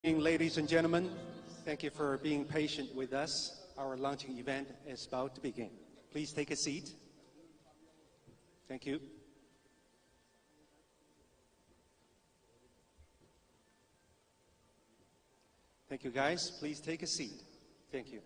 Evening, ladies and gentlemen, thank you for being patient with us. Our launching event is about to begin. Please take a seat. Thank you. Thank you, guys. Please take a seat. Thank you.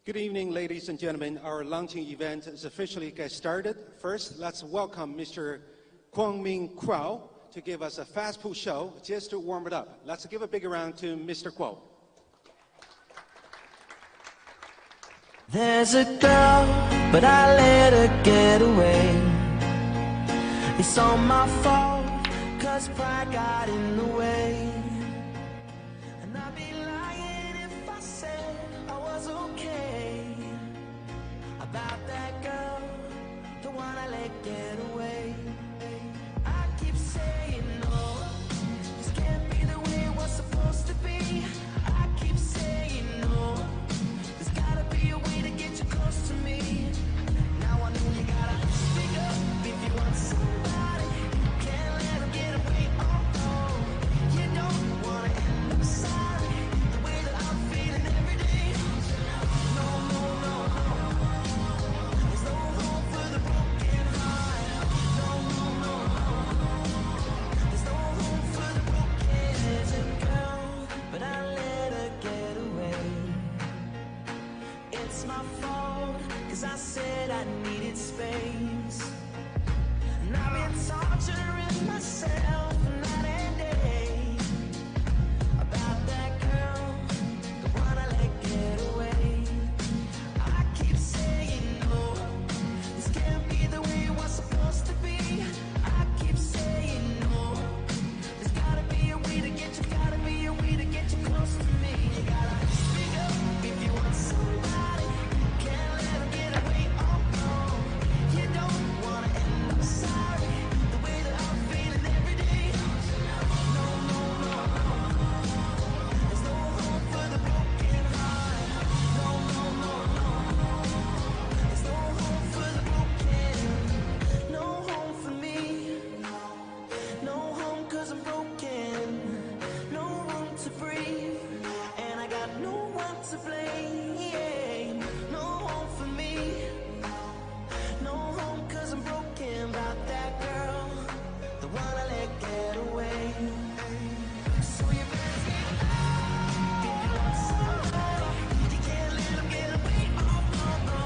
Good evening, ladies and gentlemen. Our launching event is officially get started. First, let's welcome Mr. Kwang-Ming Kuo to give us a fast food show just to warm it up. Let's give a big round to Mr. Kuo. There's a girl, but I let her get away. It's all my fault, 'cause pride got in the way. And I'd be lying if I said I was okay about that girl, the one I let get away. I keep saying no, this can't be the way it was supposed to be. I keep saying no, there's gotta be a way to get you close to me. Now I know you gotta speak up if you want somebody. Can't let them get away. Oh, you don't wanna end up sorry, the way that I'm feeling every day. No, no, no, no, there's no hope for the broken heart. No, no, no, no, there's no hope for the broken. There's a girl, but I let her get away. It's my fault, 'cause I said I needed space. And I've been torturing myself night and day about that girl, the one I let get away. I keep saying no, this can't be the way it was supposed to be. I keep saying no, there's gotta be a way to get you, gotta be a way to get you close to me. You gotta speak up if you want somebody. Can't let them get away. Oh no, you don't wanna end up sorry, the way that I'm feeling every day. No, no, no, no, there's no hope for the broken heart. No, no, no, no, there's no hope for the broken. No home for me, no home 'cause I'm broken. No room to breathe, and I got no one to blame. No home for me, no home 'cause I'm broken about that girl, the one I let get away. So you better speak up if you want somebody. You can't let them get away. Oh no, no,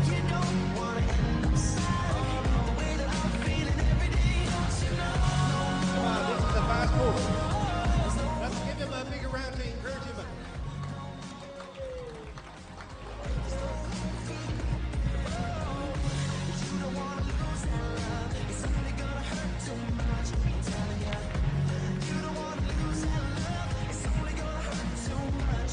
you don't wanna end up sorry, the way that I'm feeling every day. Don't you know? Come on, this is a fast food. Let's give him a big round to encourage him. You don't wanna lose that love, it's only gonna hurt too much. I'm telling ya. You don't wanna lose that love, it's only gonna hurt too much.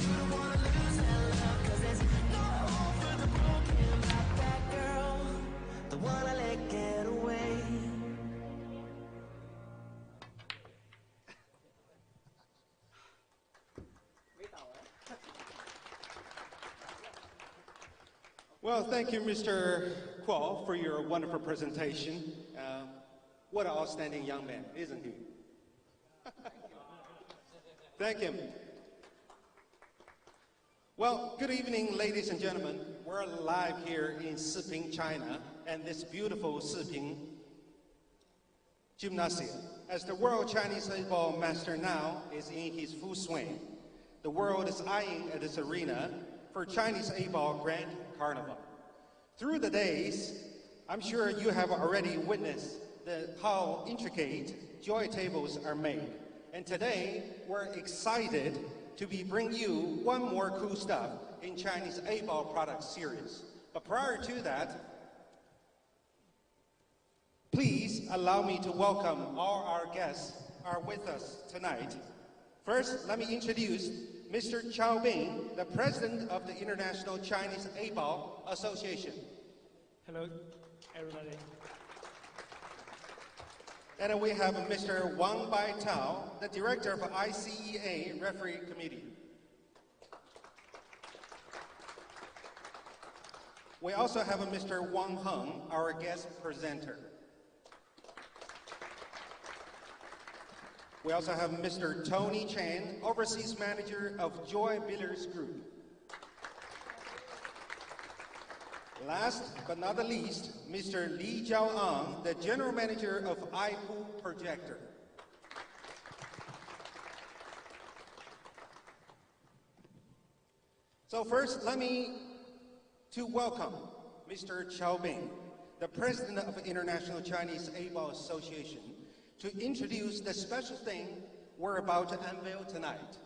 You don't wanna lose that love, 'cause there's no hope for the broken about that girl, the one I let get away. Well, thank you, Mr. Kuo, for your wonderful presentation. What an outstanding young man, isn't he? Thank him. Well, good evening, ladies and gentlemen. We're live here in Siping, China, and this beautiful Siping Gymnasium. as the World Chinese Eight-Ball Master now is in his full swing, the world is eyeing at this arena for Chinese Eight-Ball Grand Carnival. Through the days, I'm sure you have already witnessed how intricate joy tables are made. And today, we're excited to bring you one more cool stuff in Chinese Eight-Ball product series. But prior to that, please allow me to welcome all our guests who are with us tonight. First, let me introduce Mr. Chao Bing, the president of the International Chinese Eight-Ball Association. Hello, everybody. And we have Mr. Wang Baitao, the director of ICEA Referee Committee. We also have Mr. Wang Heng, our guest presenter. We also have Mr. Tony Chen, overseas manager of Joy Billiards Group. Last but not the least, Mr. Li Jiaoang, the general manager of iPool Projector. So first, let me welcome Mr. Chao Bing, the president of the International Chinese Eight-Ball Association, to introduce the special thing we're about to unveil tonight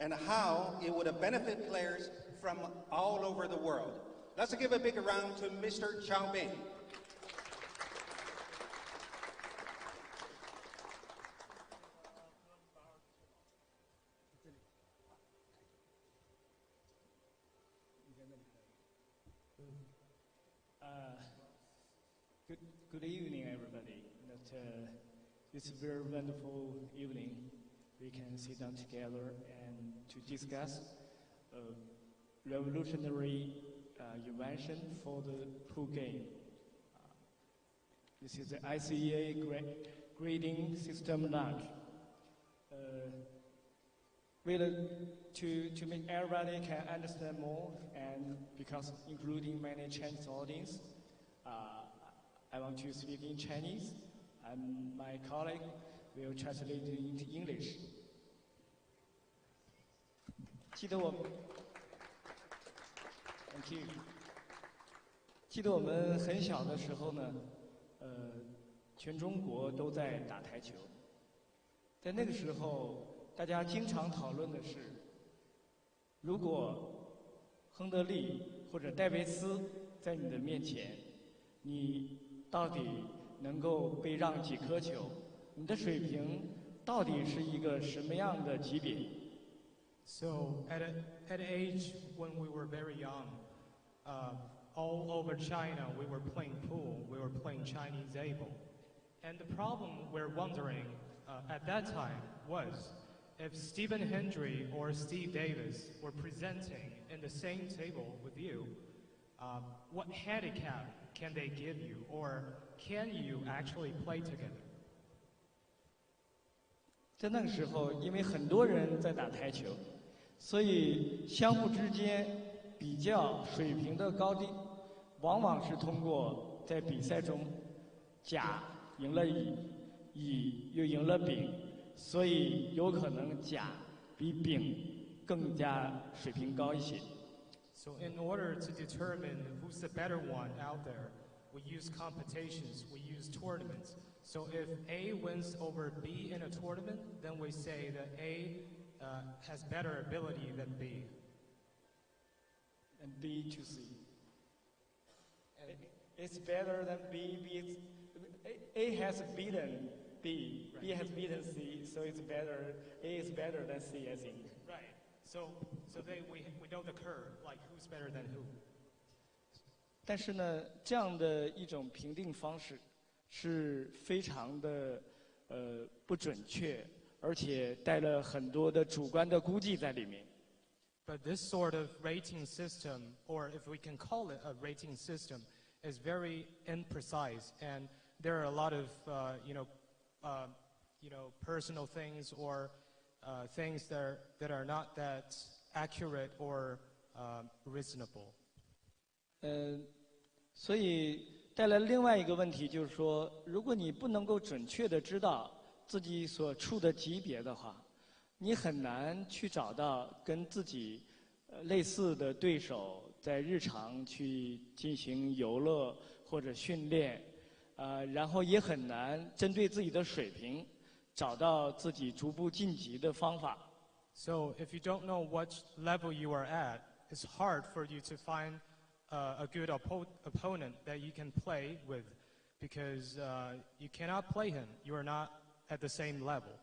and how it would benefit players from all over the world. Let's give a big round to Mr. Chao Bing. Good evening, everybody. This is a very wonderful evening. We can sit down together and to discuss a revolutionary invention for the pool game. This is the ICEA grading system launch. To make everybody can understand more, and because including many Chinese audience, I want to speak in Chinese, and my colleague will translate it into English. 记得我们很小的时候呢，全中国都在打台球。在那个时候，大家经常讨论的是，如果亨德利或者戴维斯在你的面前，你到底能够被让几颗球？你的水平到底是一个什么样的级别？ So at an age when we were very young, all over China we were playing pool, we were playing Chinese Eight-Ball. And the problem we're wondering at that time was if Stephen Hendry or Steve Davis were presenting in the same table with you, what handicap can they give you, or can you actually play together? 在那个时候，因为很多人在打台球，所以相互之间比较水平的高低，往往是通过在比赛中，甲赢了乙，乙又赢了丙，所以有可能甲比丙更加水平高一些。 So in order to determine who's the better one out there, we use competitions, we use tournaments. So if A wins over B in a tournament, then we say that A has better ability than B. And B to C. It's better than B. A has beaten B. B has beaten C. So it's better. A is better than C, I think. Right. So we know the curve, like who's better than who. 但是呢，这样的一种评定方式是非常的不准确，而且带了很多的主观的估计在里面。 But this sort of rating system, or if we can call it a rating system, is very imprecise, and there are a lot of personal things or things that are not that accurate or reasonable. 所以带来另外一个问题就是说，如果你不能够准确的知道自己所处的级别的话，你很难去找到跟自己类似的对手，在日常去进行游乐或者训练，然后也很难针对自己的水平找到自己逐步晋级的方法。So if you don't know what level you are at, it's hard for you to find a good opponent that you can play with, because you cannot play him. You are not at the same level.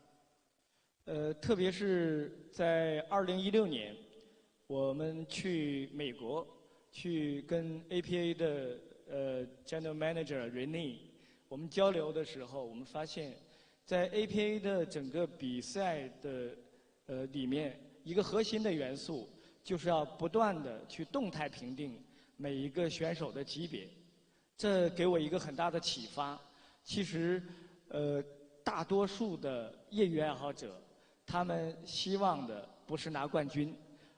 特别是在2016年，我们去美国，去跟 APA 的General Manager Renee 我们交流的时候，我们发现，在 APA 的整个比赛的里面，一个核心的元素就是要不断的去动态评定每一个选手的级别。这给我一个很大的启发。其实，大多数的业余爱好者，他们希望的不是拿冠军，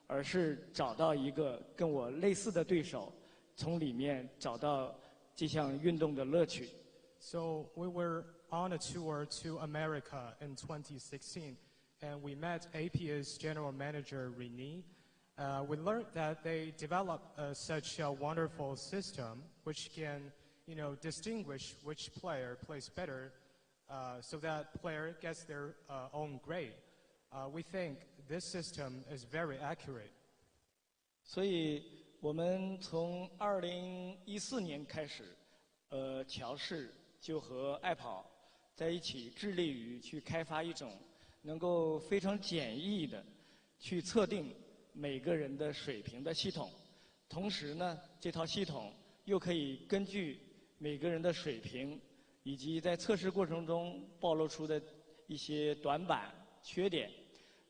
而是找到一个跟我类似的对手，从里面找到这项运动的乐趣。So we were on a tour to America in 2016, and we met APA's general manager, Renee. We learned that they developed such a wonderful system which can, distinguish which player plays better, so that player gets their own grade. We think this system is very accurate. 所以我们从2014年开始，乔氏就和爱跑在一起致力于去开发一种能够非常简易的去测定每个人的水平的系统。同时呢，这套系统又可以根据每个人的水平以及在测试过程中暴露出的一些短板、缺点，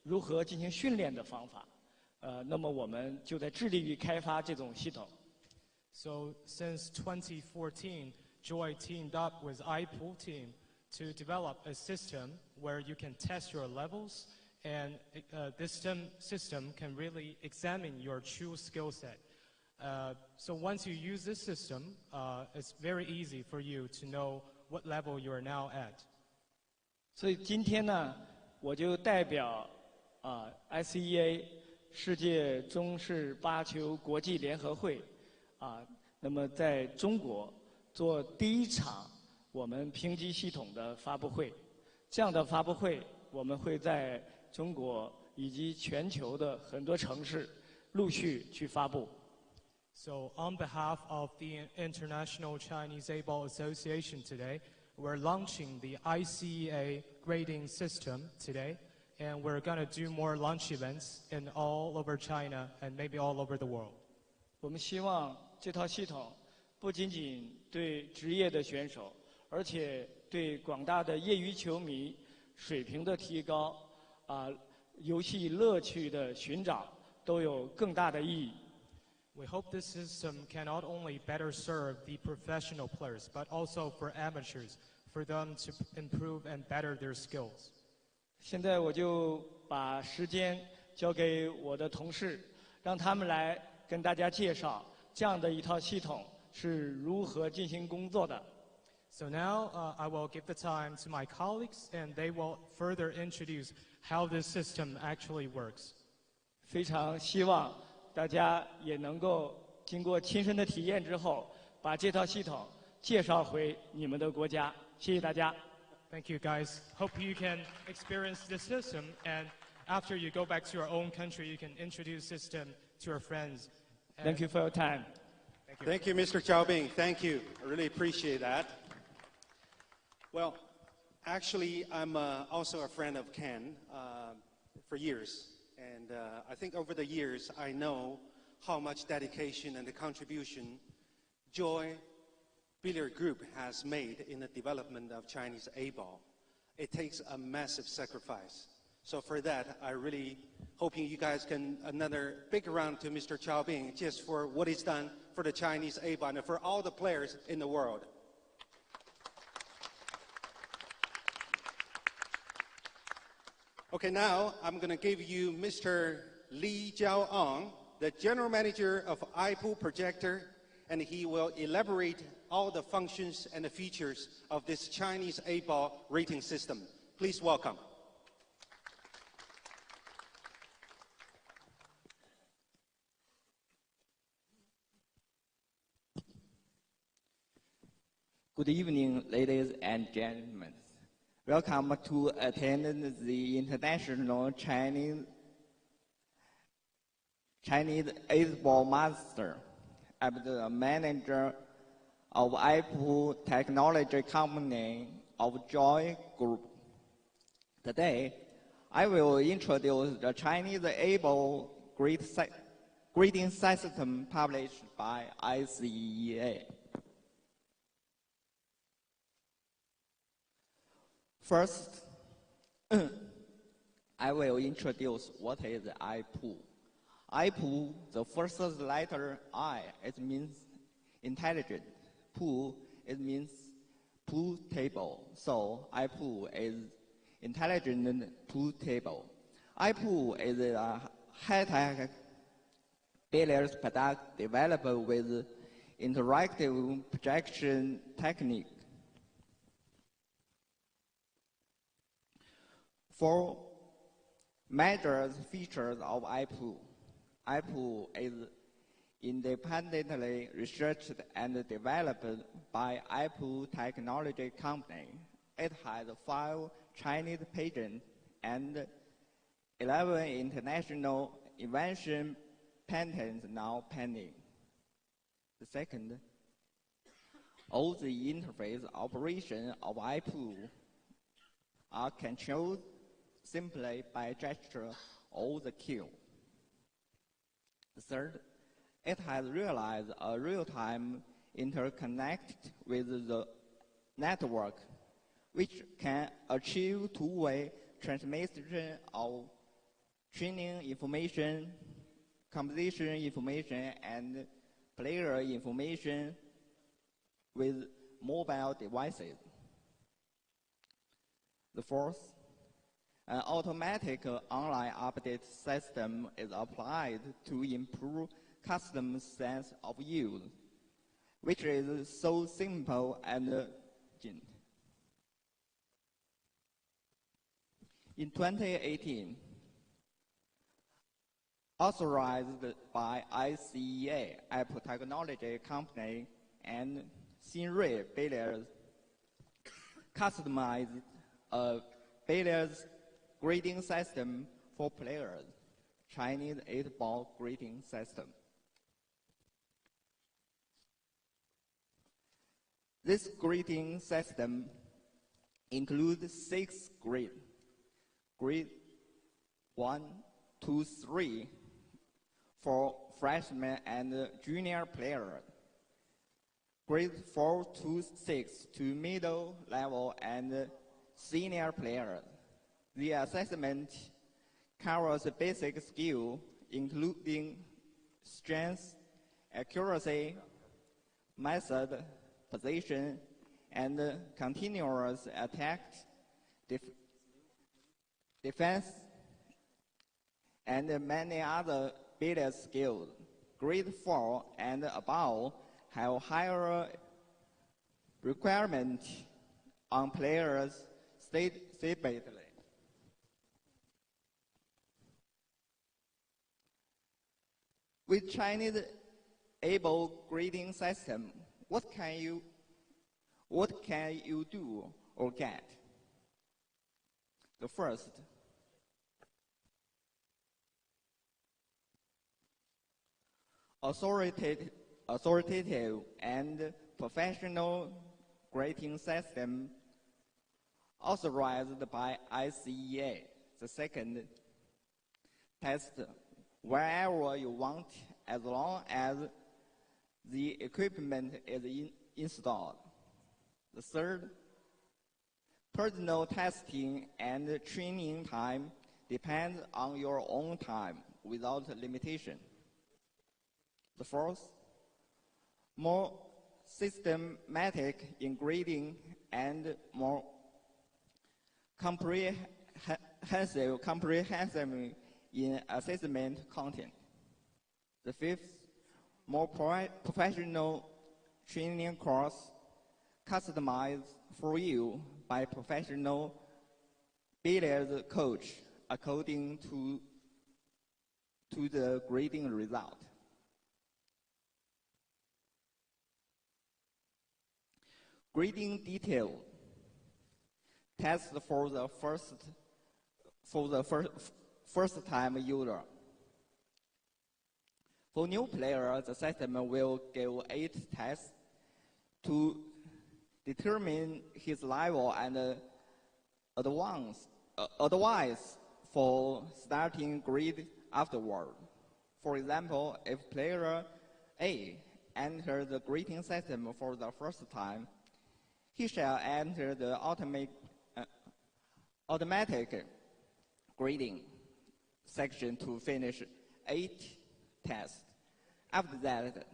如何进行训练的方法。那么我们就在致力于开发这种系统。So since 2014, Joy teamed up with iPool team to develop a system where you can test your levels, and this system can really examine your true skill set. So once you use this system, it's very easy for you to know what level you are now at. 所以今天呢，我就代表ICEA 世界中式八球国际联合会那么在中国做第一场我们评级系统的发布会。这样的发布会，我们会在中国以及全球的很多城市陆续去发布。So on behalf of the International Chinese A-Ball Association today, we're launching the ICEA grading system today, and we're going to do more launch events in all over China and maybe all over the world. 我们希望这套系统不仅仅对职业的选手，而且对广大的业余球迷水平的提高游戏乐趣的寻找都有更大的意义。We hope this system can not only better serve the professional players, but also for amateurs, for them to improve and better their skills. 现在我就把时间交给我的同事，让他们来跟大家介绍这样的一套系统是如何进行工作的。So now I will give the time to my colleagues, and they will further introduce how this system actually works. 非常希望大家也能够经过亲身的体验之后，把这套系统介绍回你们的国家。谢谢大家。Thank you, guys. Hope you can experience this system, and after you go back to your own country, you can introduce system to your friends. Thank you for your time. Thank you, Mr. Xiaobing. Thank you. I really appreciate that. Well, actually, I'm also a friend of Ken for years. And I think over the years, I know how much dedication and the contribution Joy Billiard Group has made in the development of Chinese A-ball. It takes a massive sacrifice. So for that, I really hoping you guys can another big round to Mr. Xiaobing just for what he's done for the Chinese A-ball and for all the players in the world. Okay, now I'm going to give you Mr. Li Jiaoang, the General Manager of iPool Projector, and he will elaborate all the functions and the features of this Chinese A-ball rating system. Please welcome. Good evening, ladies and gentlemen. Welcome to attend the International Chinese Baseball Master. I'm the manager of Apple Technology Company of Joy Group. Today, I will introduce the Chinese Able Grading System published by ICEA. First, I will introduce what is IPO. IPO, the first letter I, it means intelligent. PO, it means pool table. So IPO is intelligent pool table. IPO is a high-tech billiards product developed with interactive projection technique. For major features of IPO, IPO is independently researched and developed by Apple Technology Company. It has 5 Chinese patents and 11 international invention patents now pending. The second, all the interface operation of IPO are controlled simply by gesture or the cue. The third, it has realized a real-time interconnect with the network, which can achieve two-way transmission of training information, composition information, and player information with mobile devices. The fourth, an automatic online update system is applied to improve customer sense of use, which is so simple and urgent. In 2018, authorized by ICEA, Apple Technology Company, and Xinrui Billiards, customized a billiards grading system for players, Chinese 8-ball grading system. This grading system includes 6 grades. Grade 1, 2, 3 for freshmen and junior players. Grade 4 to 6 to middle level and senior players. The assessment covers basic skill, including strength, accuracy, method, position, and continuous attack, defense, and many other billiard skills. Grade 4 and above have higher requirements on players separately. With Chinese able grading system, what can you do or get? The first, authoritative and professional grading system authorized by ICEA. The second, test wherever you want as long as the equipment is installed. The third, personal testing and training time depends on your own time without limitation. The fourth, more systematic in grading and more comprehensive in assessment content. The fifth, more professional training course customized for you by professional billiard coach according to the grading result. Grading detail test for the first time user. For new player, the system will give 8 tests to determine his level and advice for starting grade afterward. For example, if player A enters the grading system for the first time, he shall enter the automatic grading section to finish 8 tests. After that,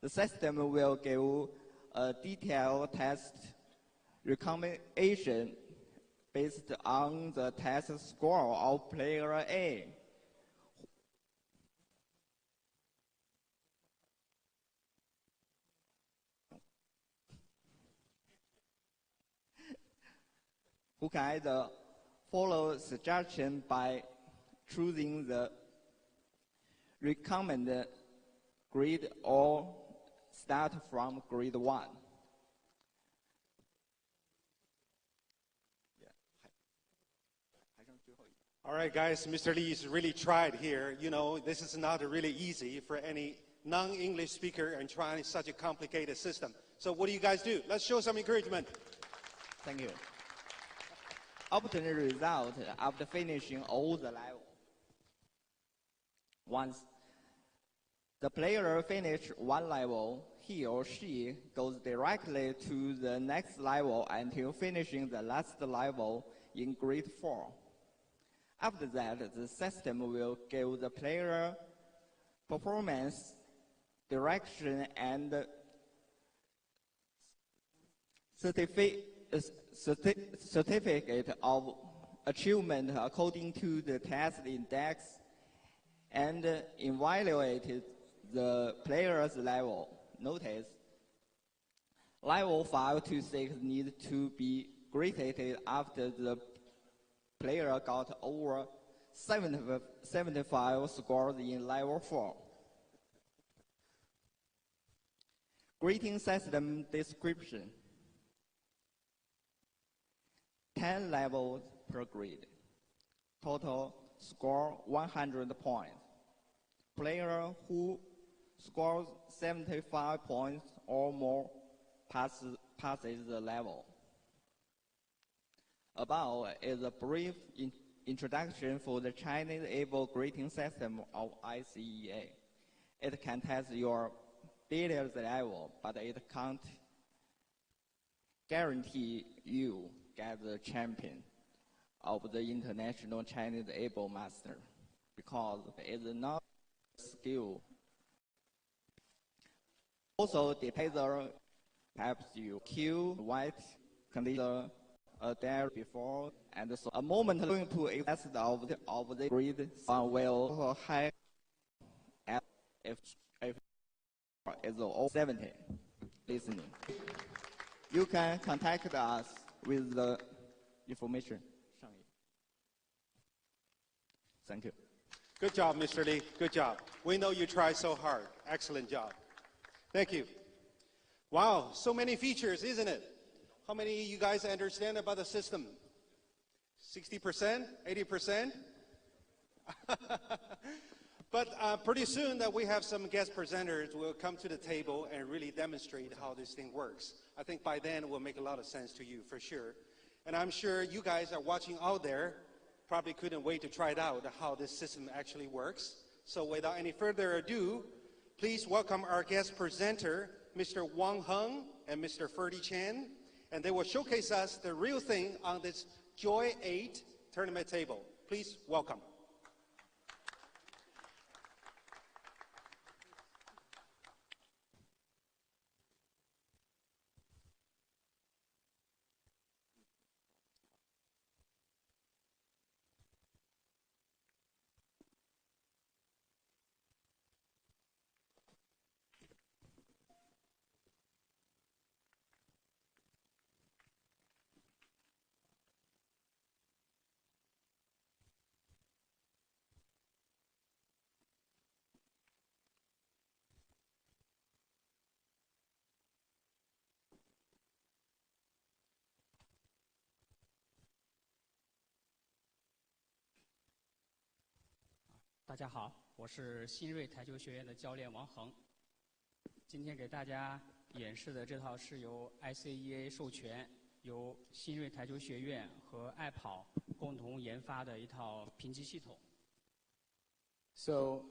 the system will give a detailed test recommendation based on the test score of player A. Who can either follow suggestion by choosing the recommended grade or start from grade 1. All right, guys, Mr. Lee's really tried here. You know, this is not really easy for any non-English speaker and trying such a complicated system. So what do you guys do? Let's show some encouragement. Thank you. Obtain the result after finishing all the levels. Once the player finishes one level, he or she goes directly to the next level until finishing the last level in grade 4. After that, the system will give the player performance, direction, and certificate of achievement according to the test index and evaluate the player's level. Notice, level 5 to 6 need to be graded after the player got over 75 scores in level 4. Grading system description. 10 levels per grade. Total score 100 points. Player who scores 75 points or more passes the level. Above is a brief introduction for the Chinese able grading system of ICEA. It can test your billiards level, but it can't guarantee you get the champion of the International Chinese Able Master because it is not a skill. Also, the taser helps you kill white condition a day before, and so a moment going to a test of the grade will high if is 70 listening. You can contact us with the information. Thank you. Good job, Mr. Lee. Good job. We know you tried so hard. Excellent job. Thank you. Wow, so many features, isn't it? How many of you guys understand about the system? 60%? 80%? But pretty soon that we have some guest presenters will come to the table and really demonstrate how this thing works. I think by then it will make a lot of sense to you for sure. And I'm sure you guys are watching out there, probably couldn't wait to try it out how this system actually works. So without any further ado, please welcome our guest presenter, Mr. Wang Heng and Mr. Ferdy Chen. And they will showcase us the real thing on this Joy 8 tournament table. Please welcome. 大家好，我是新锐台球学院的教练王恒。今天给大家演示的这套是由 ICEA 授权，由新锐台球学院和爱跑共同研发的一套评级系统。So,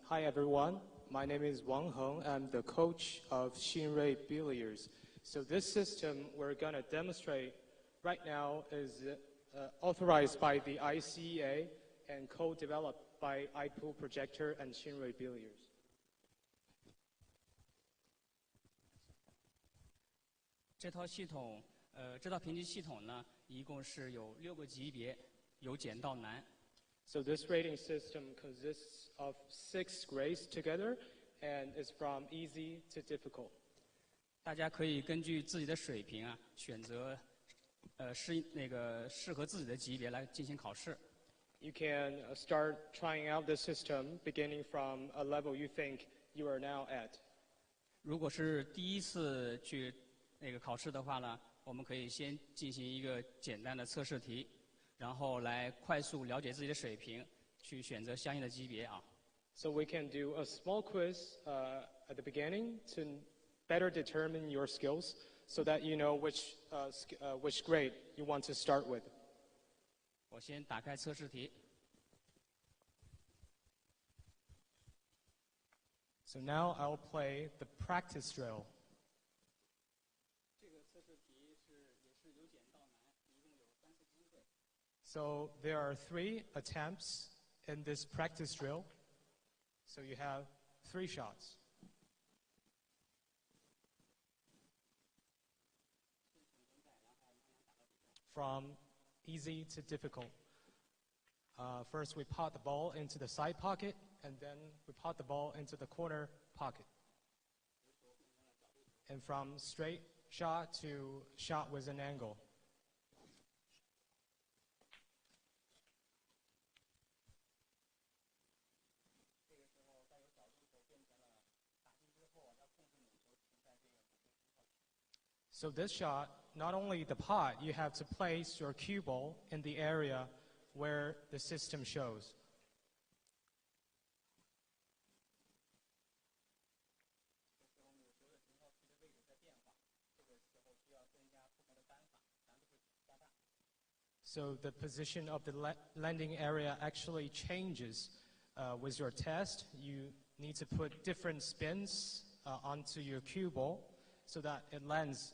hi everyone. My name is Wang Heng. I'm the coach of Xinrui Billiards. So this system we're going to demonstrate right now is authorized by the ICEA and co-developed by iPool Projector and Xinrui Billiards. 这套系统，这套评级系统呢，一共是有6个级别，由简到难。So this rating system consists of 6 grades together and is from easy to difficult. 大家可以根据自己的水平啊，选择适合自己的级别来进行考试。You can start trying out the system beginning from a level you think you are now at. 如果是第一次去考试的话呢，我们可以先进行一个简单的测试题，然后来快速了解自己的水平，去选择相应的级别啊。So we can do a small quiz at the beginning to better determine your skills, so that you know which grade you want to start with. 我先打开测试题。So now I'll play the practice drill. 这个测试题也是由简到难，一共有3次机会。So there are 3 attempts in this practice drill. So you have 3 shots. From easy to difficult. First, we pot the ball into the side pocket, and then we pot the ball into the corner pocket. And from straight shot to shot with an angle. So this shot, not only the pot, you have to place your cue ball in the area where the system shows. So the position of the landing area actually changes with your test. You need to put different spins onto your cue ball so that it lands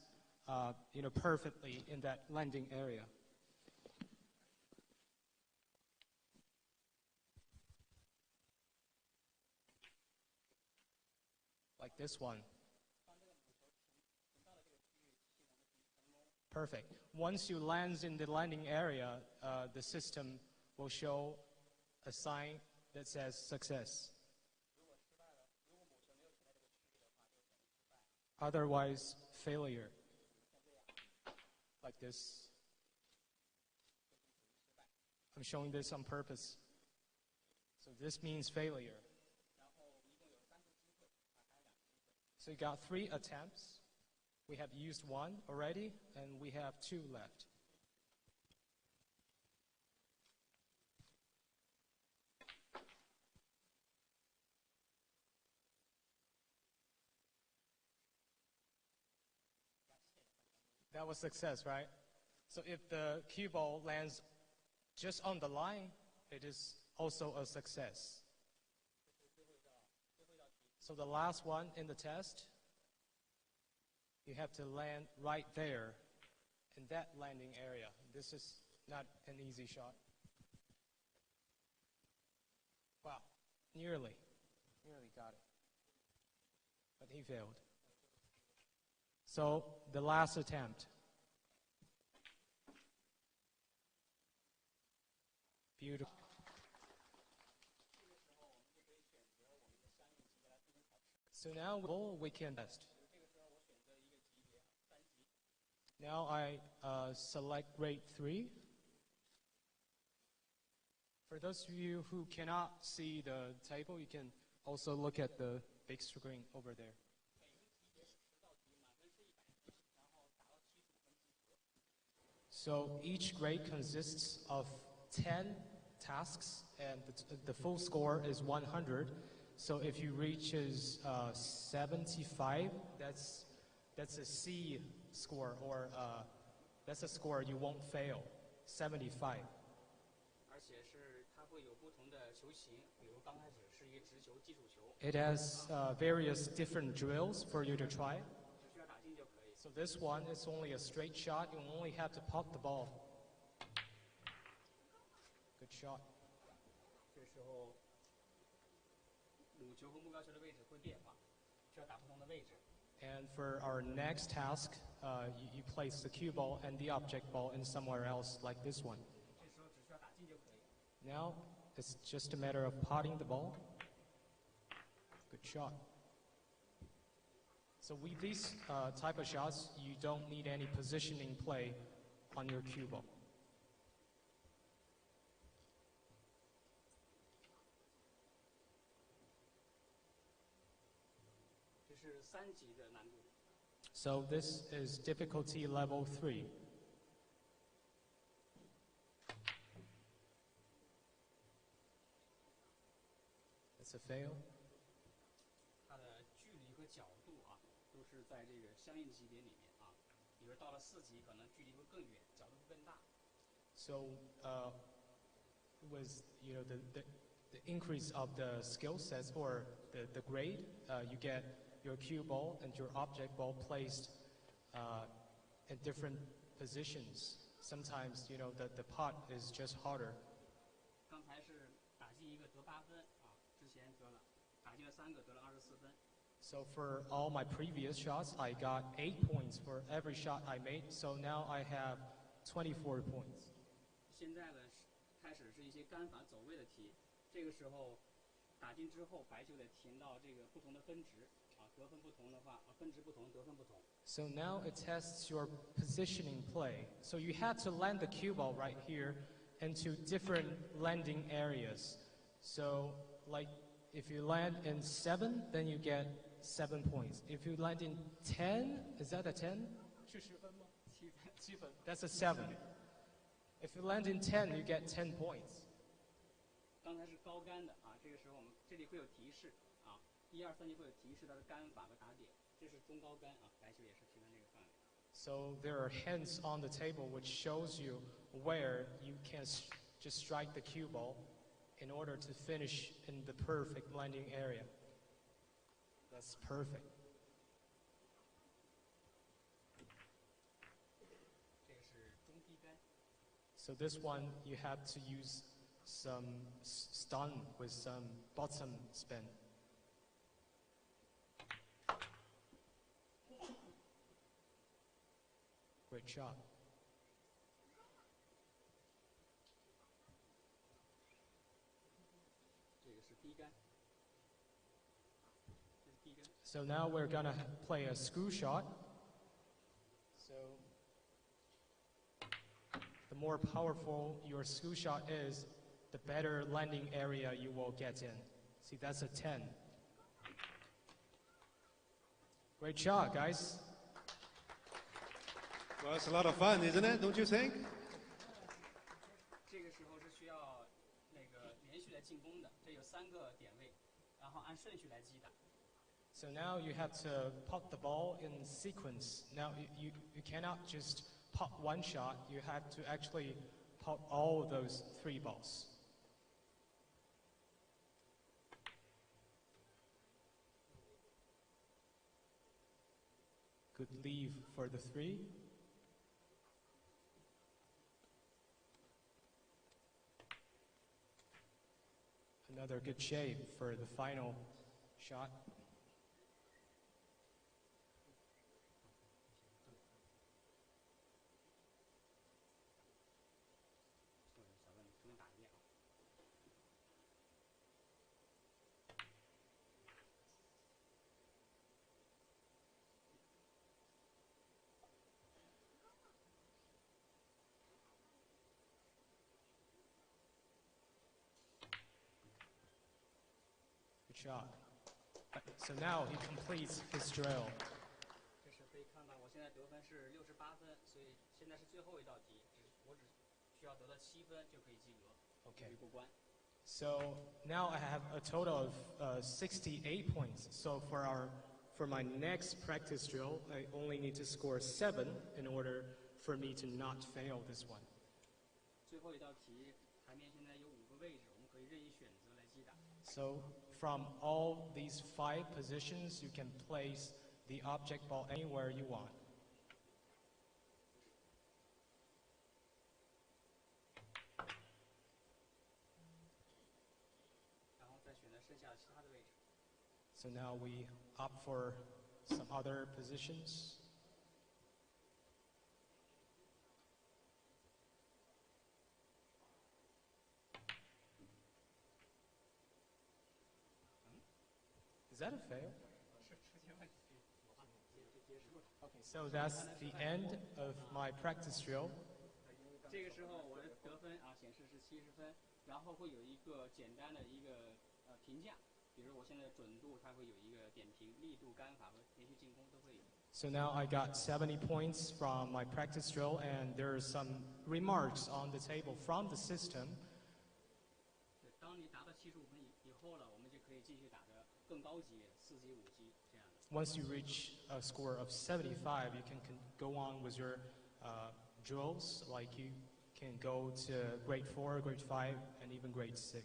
perfectly in that landing area. Like this one. Perfect. Once you land in the landing area, the system will show a sign that says success. Otherwise, failure. Like this. I'm showing this on purpose. So this means failure. So you got 3 attempts. We have used 1 already, and we have 2 left. That was success, right? So if the cue ball lands just on the line, it is also a success. So the last one in the test, you have to land right there in that landing area. This is not an easy shot. Wow, nearly got it. But he failed. So the last attempt. Beautiful. So now we can test. Now I select grade 3. For those of you who cannot see the table, you can also look at the big screen over there. So each grade consists of 10 tasks, and the full score is 100. So if you reaches 75, that's a C score, or that's a score you won't fail. 75. 而且是它会有不同的球型，比如刚开始是一个直球、基础球， It has various different drills for you to try. 只需要打进就可以。 So this one is only a straight shot. You only have to pop the ball. Good shot. 这时候母球和目标球的位置会变化，需要打不同的位置。 And for our next task, you place the cue ball and the object ball in somewhere else, like this one. 这时候只需要打进就可以。 Now it's just a matter of potting the ball. Good shot. So with these type of shots, you don't need any positioning play on your cue ball. 这是3级的难度。 So this is difficulty level 3. It's a fail. 它的距离和角度啊，都是在这个相应级别里面啊。比如到了4级，可能距离会更远，角度会更大。 So with the increase of the skill sets or the grade, you get your cue ball and your object ball placed in different positions. Sometimes the pot is just harder. 刚才是打进一个得8分啊，之前得了打进了3个得了24分。 So for all my previous shots, I got 8 points for every shot I made. So now I have 24 points. 现在呢，开始是一些干法走位的题。这个时候打进之后，白球得填到这个不同的分值啊，得分不同的话，分值不同，得分不同。 So now it tests your positioning play. So you have to land the cue ball right here into different landing areas. So like if you land in 7, then you get 7 points. If you land in 10, is that a 10? 7分. That's a 7. If you land in 10, you get 10 points. 刚才是高杆的啊，这个时候我们这里会有提示啊，1、2、3级会有提示它的杆法和打点。这是中高杆啊，白球也是停在这个范围。 So there are hints on the table which shows you where you can just strike the cue ball in order to finish in the perfect landing area. That's perfect. 这个是中低杆。 So this one you have to use some stun with some bottom spin. Great shot. 这个是低杆。这是低杆。 So now we're gonna play a screw shot. So the more powerful your screw shot is, the better landing area you will get in. See, that's a 10. Great shot, guys. Well, it's a lot of fun, isn't it? Don't you think? 这个时候是需要那个连续来进攻的，这有3个点位，然后按顺序来击打。 So now you have to pop the ball in sequence. Now you cannot just pop one shot. You have to actually pop all those 3 balls. Good leave for the 3. Another good shape for the final shot. 小问题，重新打一遍啊。 Good shot. So now he completes his drill. 这是可以看到，我现在得分是68分，所以现在是最后一道题，我只需要得到7分就可以及格。Okay. 过关。 So now I have a total of 68 points. So for my next practice drill, I only need to score 7 in order for me to not fail this one. 最后一道题，台面现在有5个位置，我们可以任意选择来击打。 So from all these 5 positions, you can place the object ball anywhere you want. 然后再选择剩下的其他的位置。 So now we opt for some other positions. Is that a fail? Okay, so that's the end of my practice drill. 这个时候我的得分啊显示是70分，然后会有一个简单的一个评价，比如我现在的准度，它会有一个点评，力度、杆法和连续进攻都会有。 So now I got 70 points from my practice drill, and there are some remarks on the table from the system. 对，当你达到75分以后了，我们就可以继续打的更高级，4级、5级这样的。 Once you reach a score of 75, you can go on with your drills, like you can go to grade 4, grade 5, and even grade 6.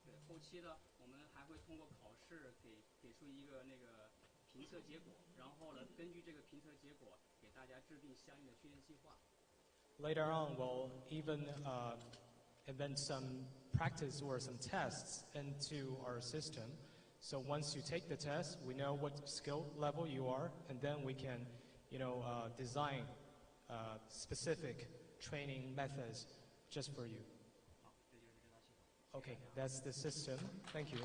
对，后期呢，我们还会通过考试给出一个那个评测结果，然后呢，根据这个评测结果，给大家制定相应的训练计划。 Later on, we'll even invent some practice or some tests into our system. So once you take the test, we know what skill level you are, and then we can, design specific training methods just for you. 好，这就是这套系统。 Okay, that's the system. Thank you.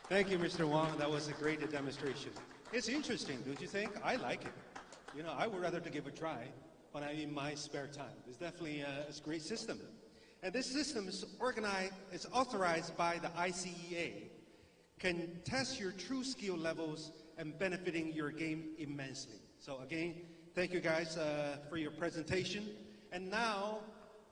Thank you, Mr. Wang. That was a great demonstration. It's interesting, don't you think? I like it. I would rather to give a try when I'm in my spare time. It's definitely a great system. And this system is organized, it's authorized by the ICEA, can test your true skill levels and benefiting your game immensely. So again, thank you guys for your presentation. And now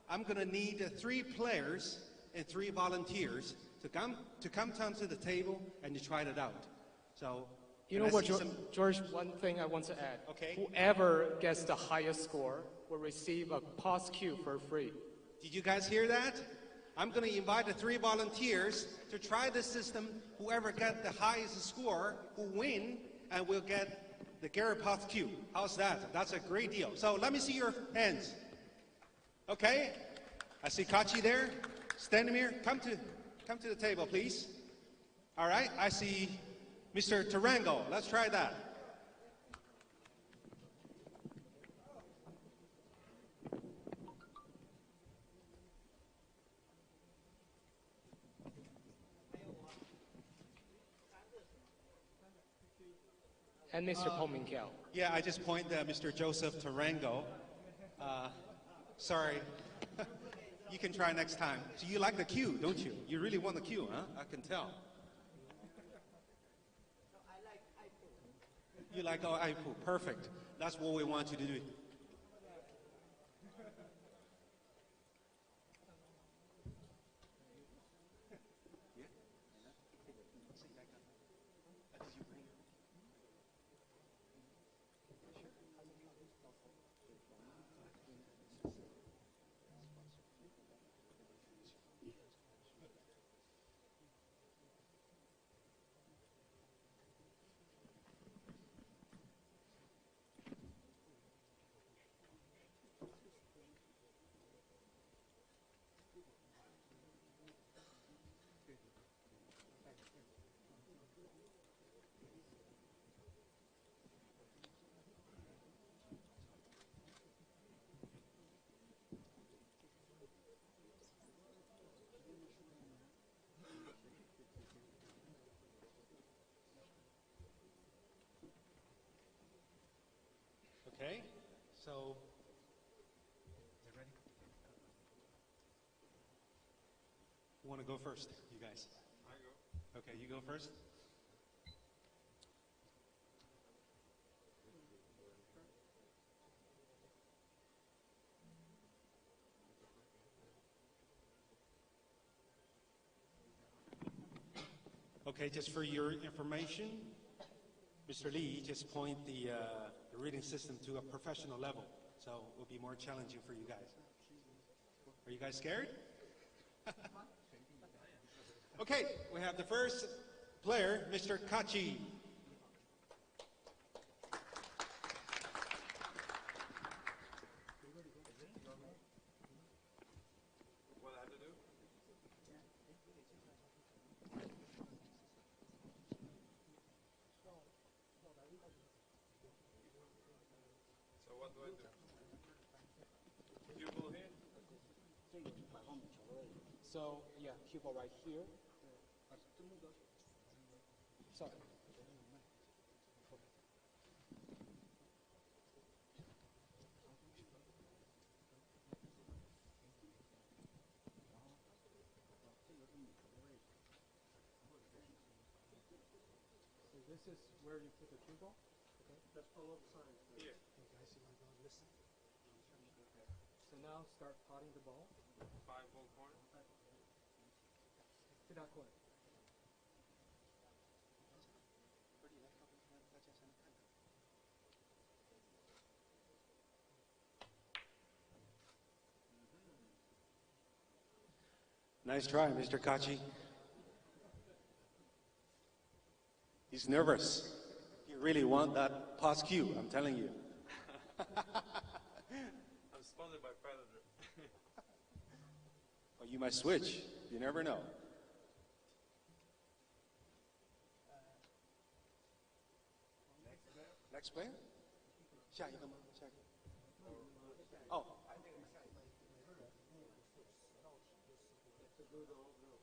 I'm going to need 3 players and 3 volunteers to come down to the table and to try it out. So You know what, George, one thing I want to add. Okay. Whoever gets the highest score will receive a pause cue for free. Did you guys hear that? I'm going to invite the 3 volunteers to try this system. Whoever gets the highest score will win and will get the Garapoth cube. How's that? That's a great deal. So let me see your hands. Okay. I see Kachi there. Stanimir, come to the table, please. All right. I see Mr. Tarango. Let's try that. And Mr. Peng Mingqiao. Yeah, I just point Mr. Joseph Tarango. Sorry. You can try next time. So you like the cue, don't you? You really want the cue, huh? I can tell. You like Aipu. Perfect. That's what we want you to do. Okay, so, is it ready? Who want to go first, you guys? I go. Okay, you go first. Okay, just for your information, Mr. Lee just point the reading system to a professional level, so it will be more challenging for you guys. Are you guys scared? Okay, we have the first player, Mr. Kachi. So, yeah, cue ball right here. Sorry. So this is where you put the cue ball? Okay. That's from the side. Here. Okay, guys, you want to go and listen? So now start potting the ball. 5-ball corner. To that corner. Nice try, Mr. Kachi. He's nervous. You really want that pause cue, I'm telling you. I'm sponsored by Predator. Or you might switch. You never know. Next player? 下一个吗？下一个。Oh.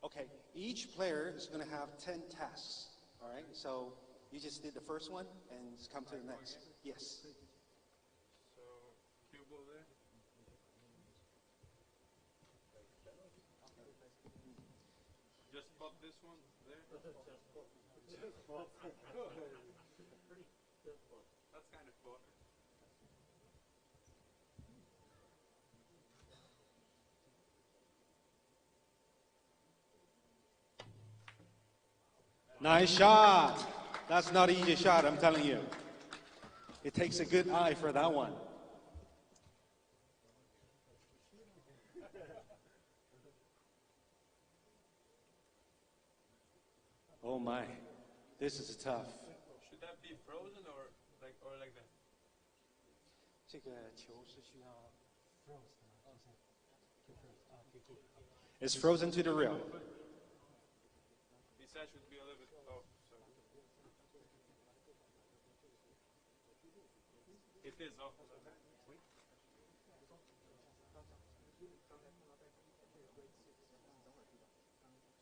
Okay, each player is going to have 10 tasks. All right, so you just did the first one and just come to the next. Yes. So, cue ball there. Just pop this one there. That's kind of fun. Nice shot. That's not an easy shot, I'm telling you. It takes a good eye for that one. Oh my, this is tough. Should that be frozen or like that? 这个球是需要 froze 的吗？It's frozen to the rail. This side should be a little bit off. So. It is off.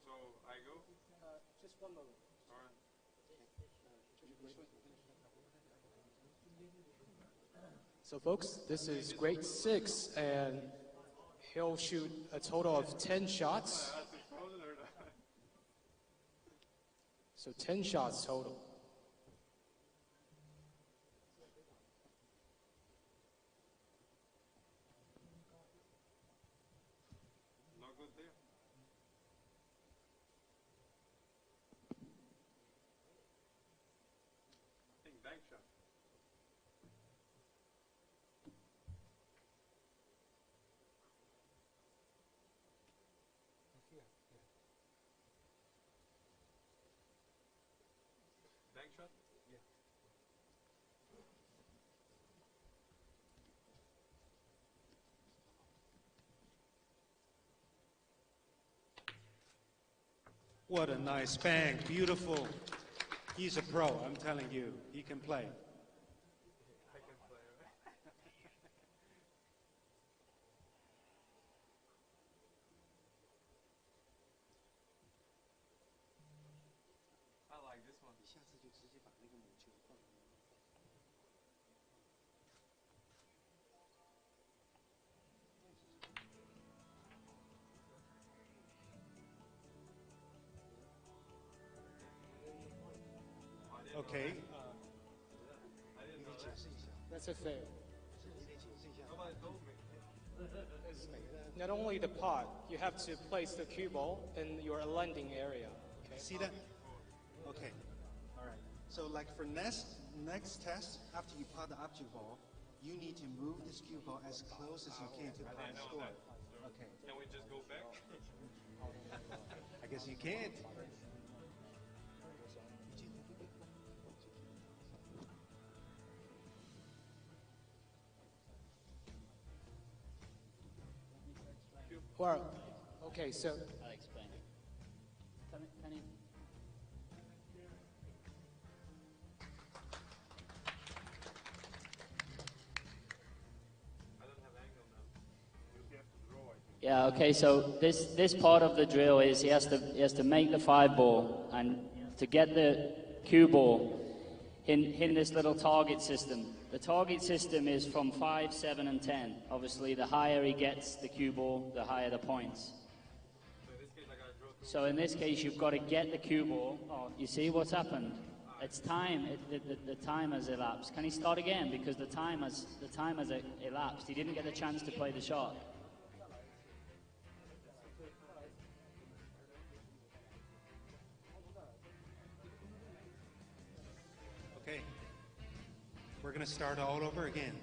So I go? Just one moment. All right. So folks, this is grade 6, and he'll shoot a total of 10 shots. So 10 shots total. Not good there. I think bank shot. Bank shot? Yeah. What a nice bang, beautiful. He's a pro, I'm telling you, he can play. I can play, right? I like this one. Okay. I didn't know that. That's a fail. Nobody told me. Not only the pot, you have to place the cue ball in your landing area. Okay? See that? Okay. All right. So like for next test, after you pot the object ball, you need to move this cue ball as close as you can to the final score. Okay. Can we just go back? I guess you can't. Well, okay, so I'll explain. Can you? I don't have angle now. You have to draw, I think. Yeah. Okay. So this part of the drill is he has to make the 5 ball, and to get the cue ball in this little target system. The target system is from 5, 7, and 10. Obviously, the higher he gets the cue ball, the higher the points. So in this case, I gotta draw 2. So in this case, you've got to get the cue ball. Oh, you see what's happened? It's time. The time has elapsed. Can he start again? Because the time has elapsed. He didn't get the chance to play the shot. Okay. We're gonna start all over again.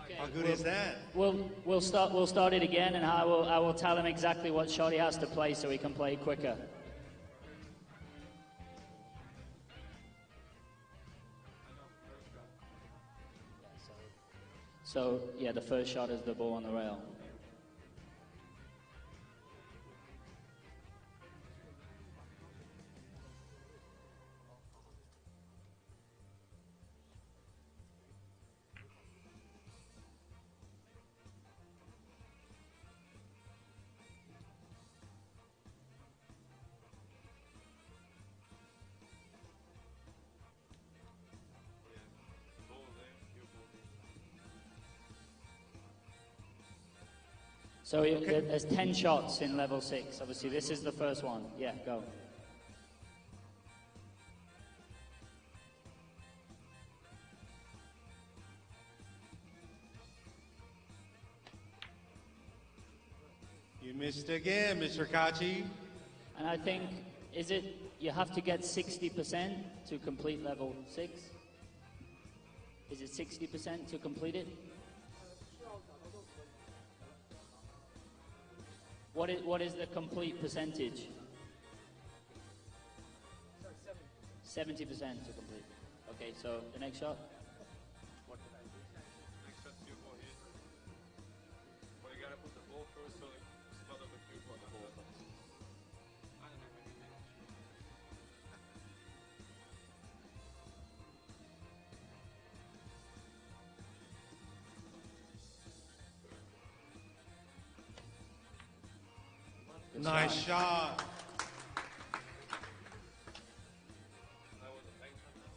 Okay. How good is that? We'll start it again, and I will tell him exactly what shot he has to play so he can play quicker. So yeah, the first shot is the ball on the rail. Ball there, cue ball there. So there's 10 shots in level 6. Obviously, this is the first one. Yeah, go. You missed again, Mr. Kachi. And I think, is it, you have to get 60% to complete level 6? Is it 60% to complete it? What is the complete percentage? 70% to complete. Okay, so the next shot? Next shot, cue ball here. Well, you gotta put the ball first, so the spot of the cue ball. The ball first. I don't know, maybe. Nice shot. That was a bank shot now?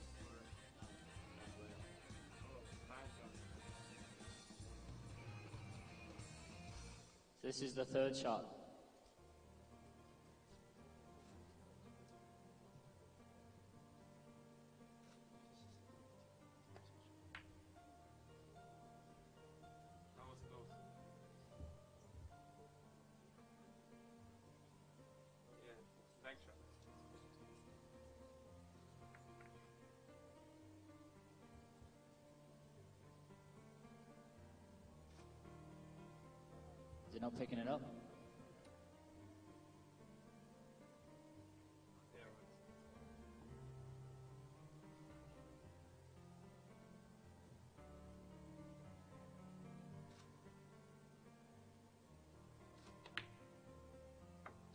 This is the third shot. That was close. Yeah, bank shot. Is it not picking it up? Yeah, right.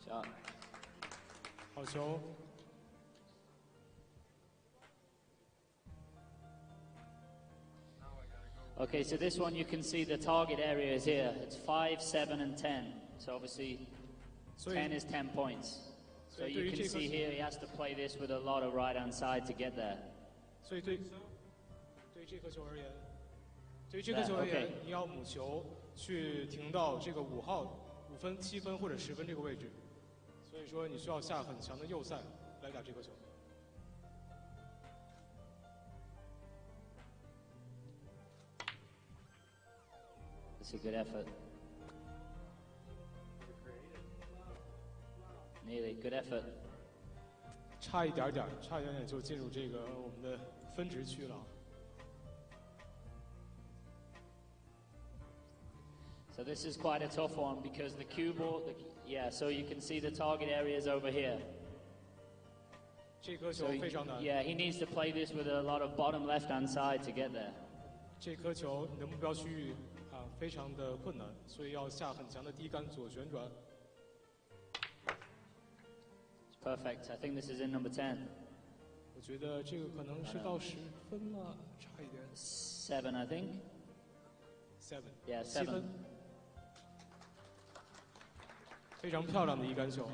Shot. 好球。 Okay, so this one you can see the target area is here. It's 5, 7, and 10. So obviously, 10 is 10 points. So you can see here he has to play this with a lot of right-hand side to get there. 所以对于这颗球而言，对于这颗球而言，你要母球去停到这个5分、7分或者10分这个位置，所以说你需要下很强的右塞来打这颗球。 It's a good effort. Nearly, good effort. 差一点点，差一点点就进入这个我们的分值区了。 So this is quite a tough one because the cue ball, yeah, so you can see the target areas over here. 这颗球 So 非常难。 yeah, he needs to play this with a lot of bottom left-hand side to get there. 这颗球你的目标区域啊非常的困难，所以要下很强的低杆左旋转。 It's perfect. I think this is in number 10. 我觉得这个可能是到10分了，差一点。 7, I think. 7。 Yeah, 7 7. 分。非常漂亮的一杆球啊！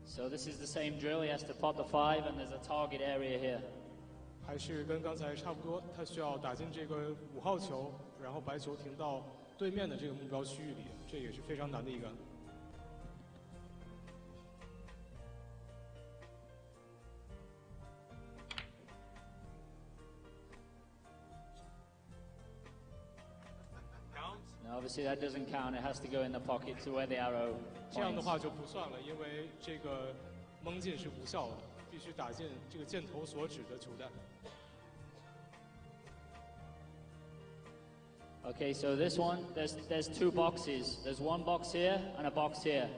So this is the same drill. He has to pot the 5, and there's a target area here. 还是跟刚才差不多，他需要打进这个5号球，然后白球停到对面的这个目标区域里，这也是非常难的一杆。 Now, obviously that doesn't count. It has to go in the pocket to where the arrow 这样的 points. 话就不算了，因为这个蒙进是无效的，必须打进这个箭头所指的球袋。 Okay, so this one, there's 2 boxes. There's 1 box here and a box here.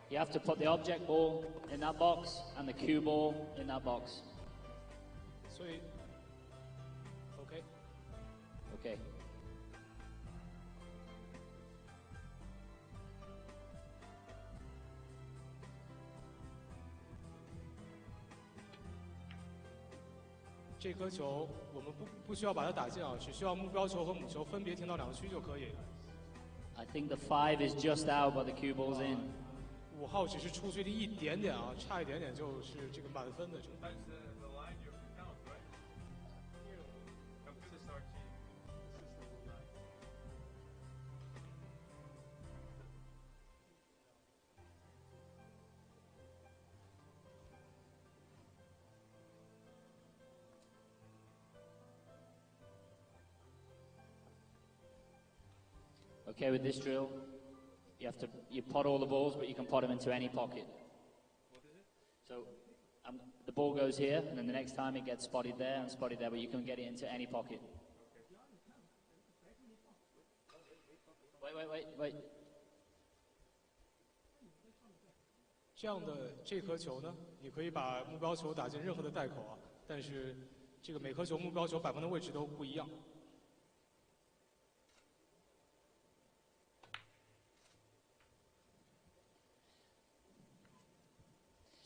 You have to put the object ball in that box and the cue ball in that box. 所以 ，OK， Okay. 这颗球我们不需要把它打进啊，只需要目标球和母球分别停到2个区就可以。 I think the 5 is just out, but the cue ball's in. 5号只是出去了一点点啊，差一点点就是这个满分的成绩。 That's the line you count, right? Computer start cheating. Okay, with this drill, you pot all the balls, but you can pot them into any pocket. What is it? So the ball goes here, and then the next time it gets spotted there and spotted there, but you can get it into any pocket. Wait. 这样的这颗球呢，你可以把目标球打进任何的袋口啊，但是这个每颗球目标球摆放的位置都不一样。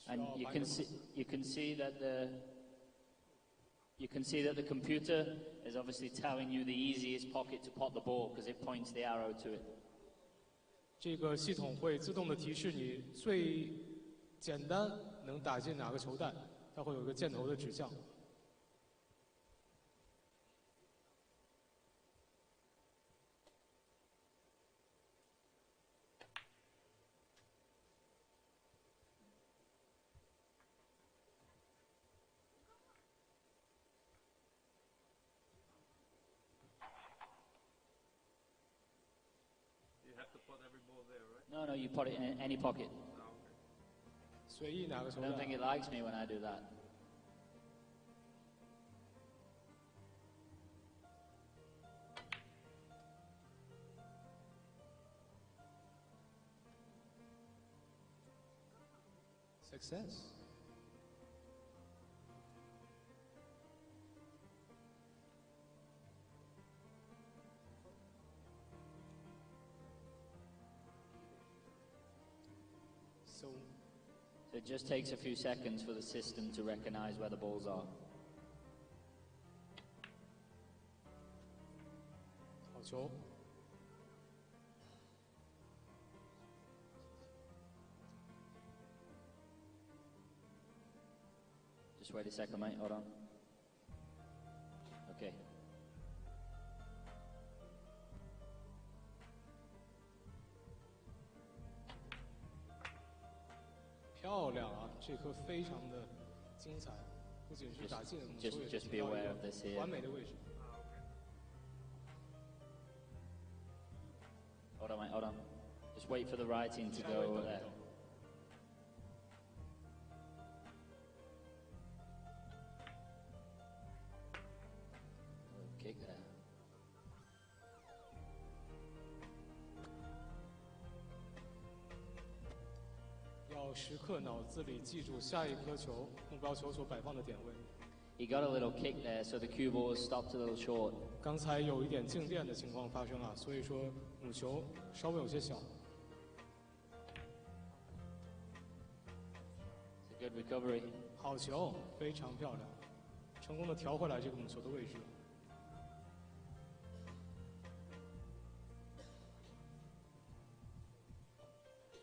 And you can see that the computer is obviously telling you the easiest pocket to pot the ball because it points the arrow to it. 这个系统会自动的提示你最简单能打进哪个球袋，它会有一个箭头的指向。 You have to put every ball there, right? No, you put it in any pocket. 随意哪个 I 球 don't think 袋。 it likes me when I do that. Success。 So So it just takes a few seconds for the system to recognize where the balls are. 好球。 Just wait a second, mate. Hold on. Okay. 漂亮啊！这颗非常的精彩，不仅是打进，母球也是 Just 踢 be 到 aware 一 of this 个 here. 完美的位置。hold on. Just wait for the writing to go there. Kick there. 要时刻脑子里记住下一颗球目标球所摆放的点位。 He got a little kick there, so the cue ball stopped a little short. 刚才有一点静电的情况发生啊，所以说母球稍微有些小。 It's a good recovery. 好球，非常漂亮，成功的调回来这个母球的位置。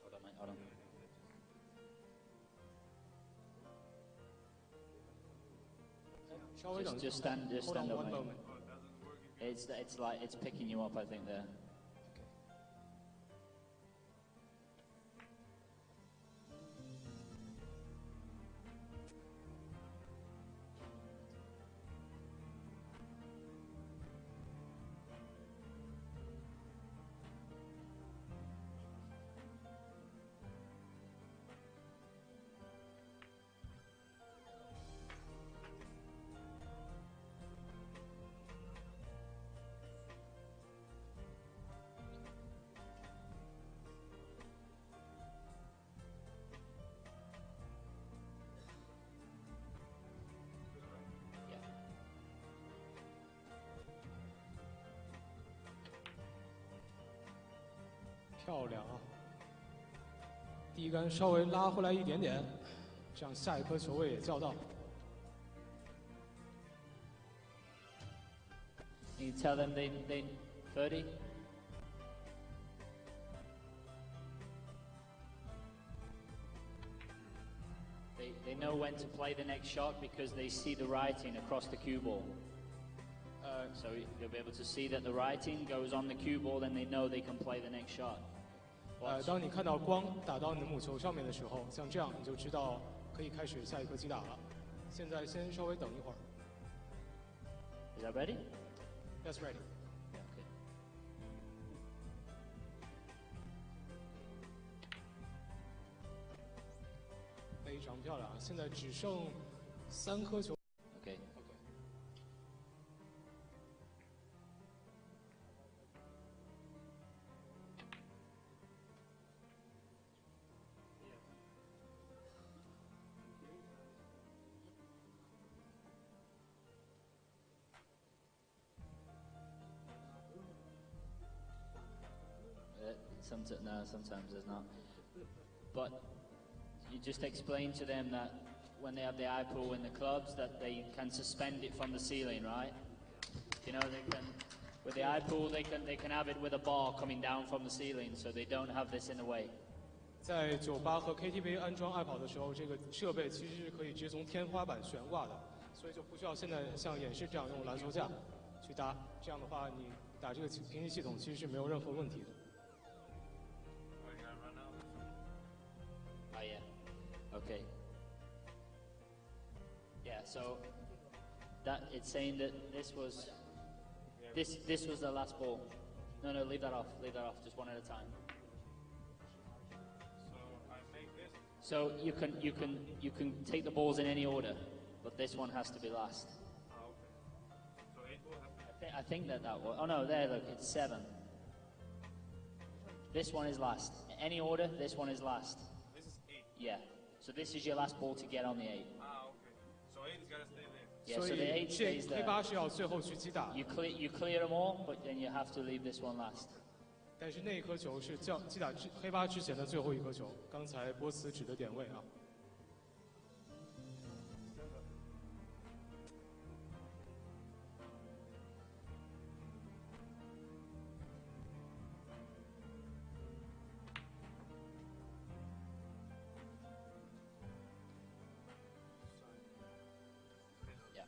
Hold on, mate, hold on. Just stand up, mate. It's like it's picking you up, I think there. Yeah. 漂亮啊！第一杆稍微拉回来一点点，这样下一颗球位也较到。 You tell them they 30. They know when to play the next shot because they see the writing across the cue ball. So you'll be able to see that the writing goes on the cue ball, then they know they can play the next shot. 当你看到光打到你的母球上面的时候，像这样你就知道可以开始下一颗击打了。现在先稍微等一会儿。 Is that ready? That's ready. Yeah, okay. 非常漂亮啊！现在只剩3颗球。 Okay. Sometimes there's not. But you just explain to them that when they have the eye pool in the clubs, that they can suspend it from the ceiling, right? You know, they can with the eye pool, they can have it with a bar coming down from the ceiling, so they don't have this in the way. 在酒吧和 KTV 安装爱跑的时候，这个设备其实是可以直接从天花板悬挂的，所以就不需要现在像演示这样用篮球架去搭。这样的话，你打这个平衡系统其实是没有任何问题的。 Oh yeah. Okay. Yeah. So that it's saying that this was the last ball. No, leave that off. Leave that off. Just one at a time. So I make this. So you can take the balls in any order, but this one has to be last. Okay. So 8 ball has to I think that was. Oh no, there. Look, it's 7. This one is last. Any order, this one is last. This is 8. Yeah. So this is your last ball to get on the 8. Okay. So 8 is gotta stay there. Yeah. 所 So the 以 8 这 stays there. K8是要最后去击打， You clear them all, but then you have to leave this one last. 但是那一颗球是击打K8之前的最后一颗球。刚才波茨指的点位啊。 Yeah.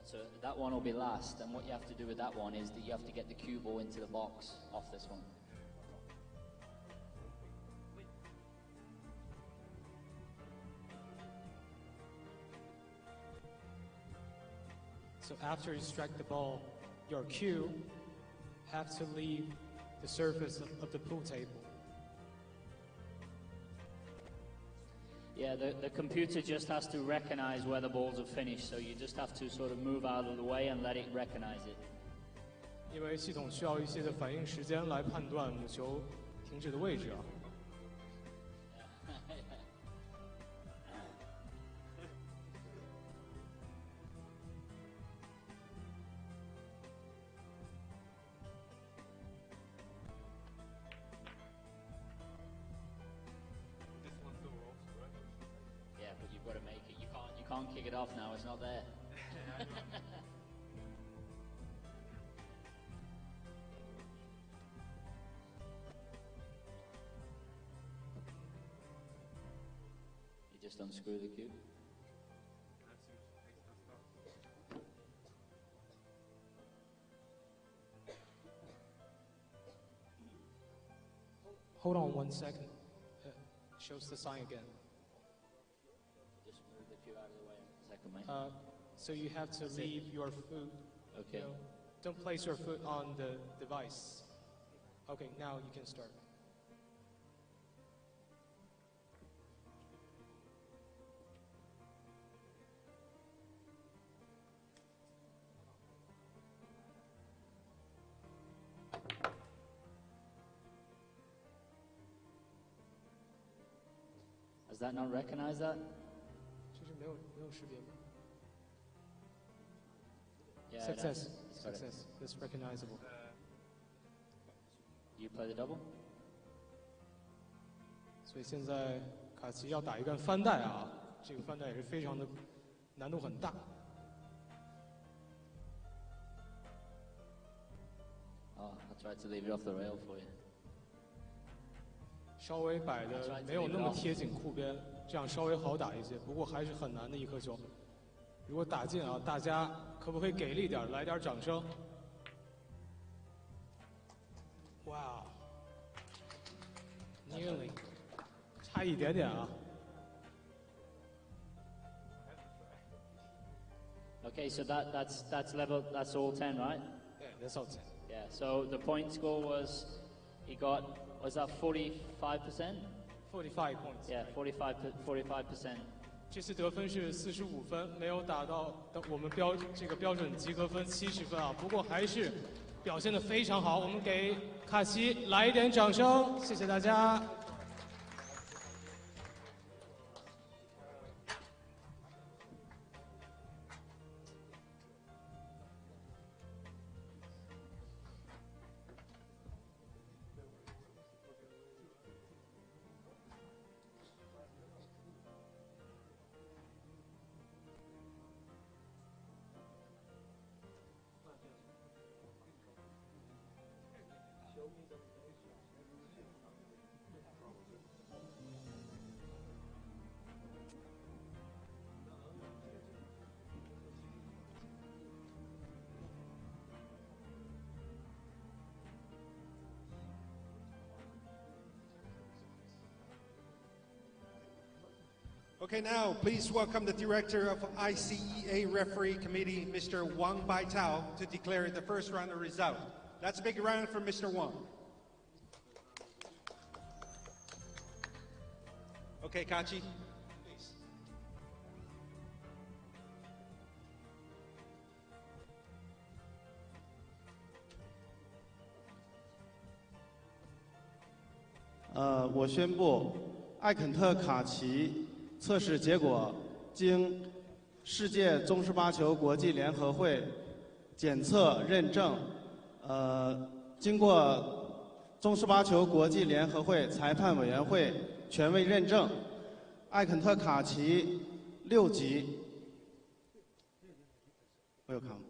So that one will be last, and what you have to do with that one is that you have to get the cue ball into the box off this one. So after you strike the ball, your cue have to leave the surface of the pool table. Yeah, the computer just has to recognize where the balls have finished, so you just have to sort of move out of the way and let it recognize it. 因为系统需要一些的反应时间来判断母球停止的位置啊。Yeah, but you've got to make it. You can't kick it off now. It's not there. You just unscrew the cube. Hold on 1 second. Shows the sign again. Just move the cue out of the way. Second, mate. So you have to leave your foot. Okay. Don't place your foot on the device. Okay, now you can start. Does that not recognize that? 这是没有识别吗？ Yeah. Success. It's got it. Success. It's recognizable. You play the double. 所以现在卡奇要打一个翻带啊，这个翻带也是非常的难度很大。 Oh, I tried to leave it off the rail for you. 稍微摆的没有那么贴紧裤边，这样稍微好打一些。不过还是很难的一颗球。如果打进啊，大家可不可以给力点，来点掌声？哇 ，nearly， 差一点点啊。 Okay, so that's level. That's all 10, right? Yeah, that's all 10. Yeah. So the point score was, he got, was that 45%? 45 points. Yeah, 45%. 这次得分是45分，没有达到我们标准及格分70分啊。不过还是表现得非常好，我们给卡西来一点掌声，谢谢大家。 Okay, now please welcome the director of ICEA Referee Committee, Mr. Wang Baitao, to declare the first round of result. That's a big round for Mr. Wang. Okay, Kachi, please. ”我宣布，艾肯特·卡奇测试结果经世界中式八球国际联合会检测认证，经过中式八球国际联合会裁判委员会权威认证，艾肯特·卡奇6级。Welcome.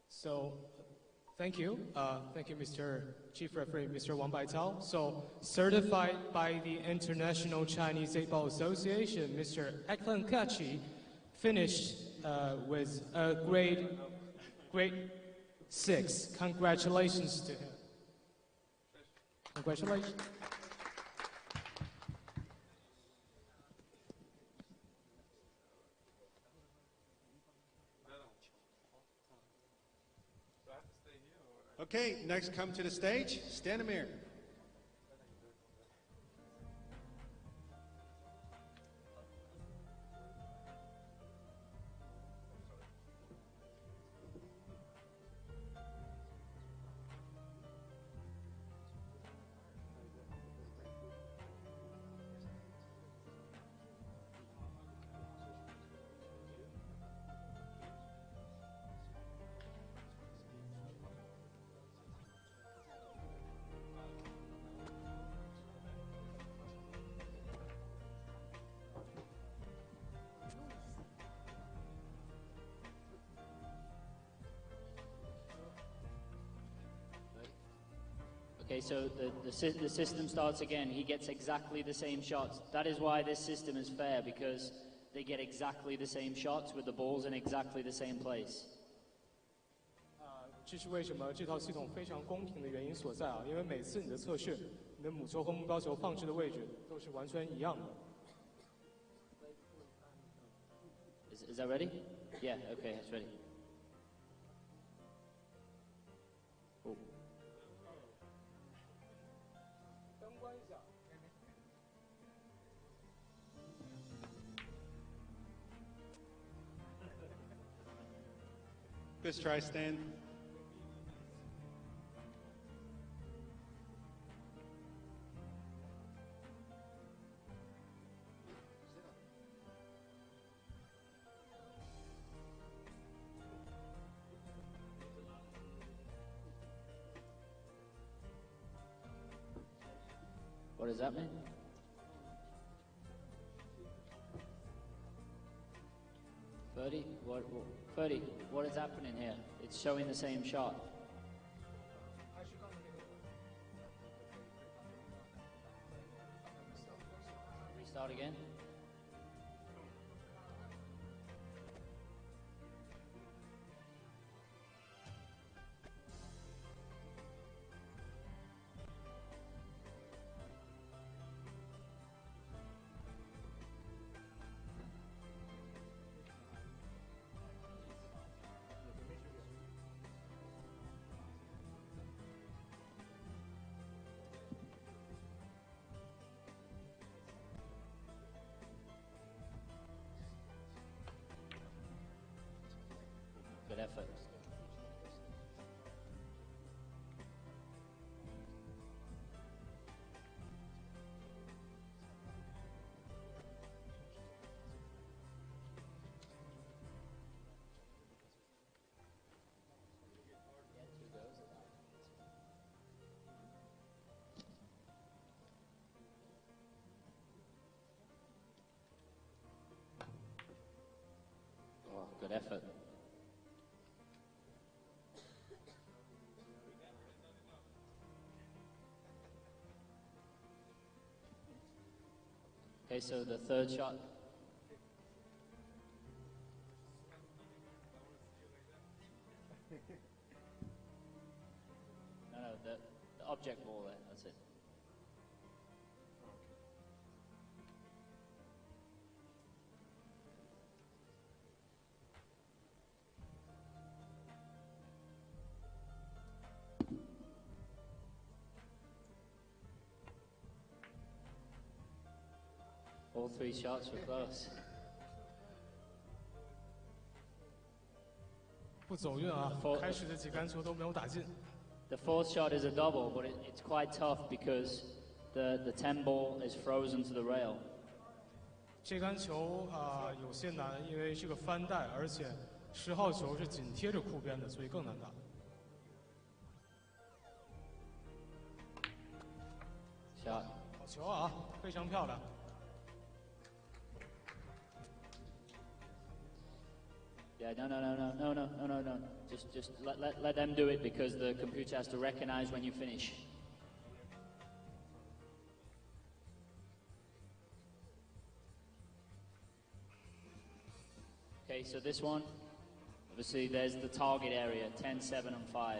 So, thank you, Mr. Chief Referee, Mr. Wang Baitao. So, certified by the International Chinese 8-Ball Association, Mr. Eklan Kachi finished with a grade 6. Congratulations to him. Congratulations. Okay, next come to the stage, Stanimir. Okay, so the system starts again. He gets exactly the same shots. That is why this system is fair, because they get exactly the same shots with the balls in exactly the same place. 这是为什么这套系统非常公平的原因所在啊！因为每次你的测试，你的母球和目标球放置的位置都是完全一样的。Is that ready? Yeah, okay, it's ready. Oh. Good try, Stan. What does that mean? Ferdy, Ferdy, what is happening here? It's showing the same shot. Restart again. Good effort. Oh, good effort. Okay, so the third shot. No, the object ball there, that's it. All three shots were close. 不走运啊！开始的几杆球都没有打进。The fourth shot is a double, but it's quite tough because the 10 ball is frozen to the rail. 这杆球有些难，因为是个翻带，而且10号球是紧贴着库边的，所以更难打。Shot. 好球啊，非常漂亮。Yeah, no. Just let them do it because the computer has to recognize when you finish. Okay, so this one, obviously there's the target area, 10, 7, and 5.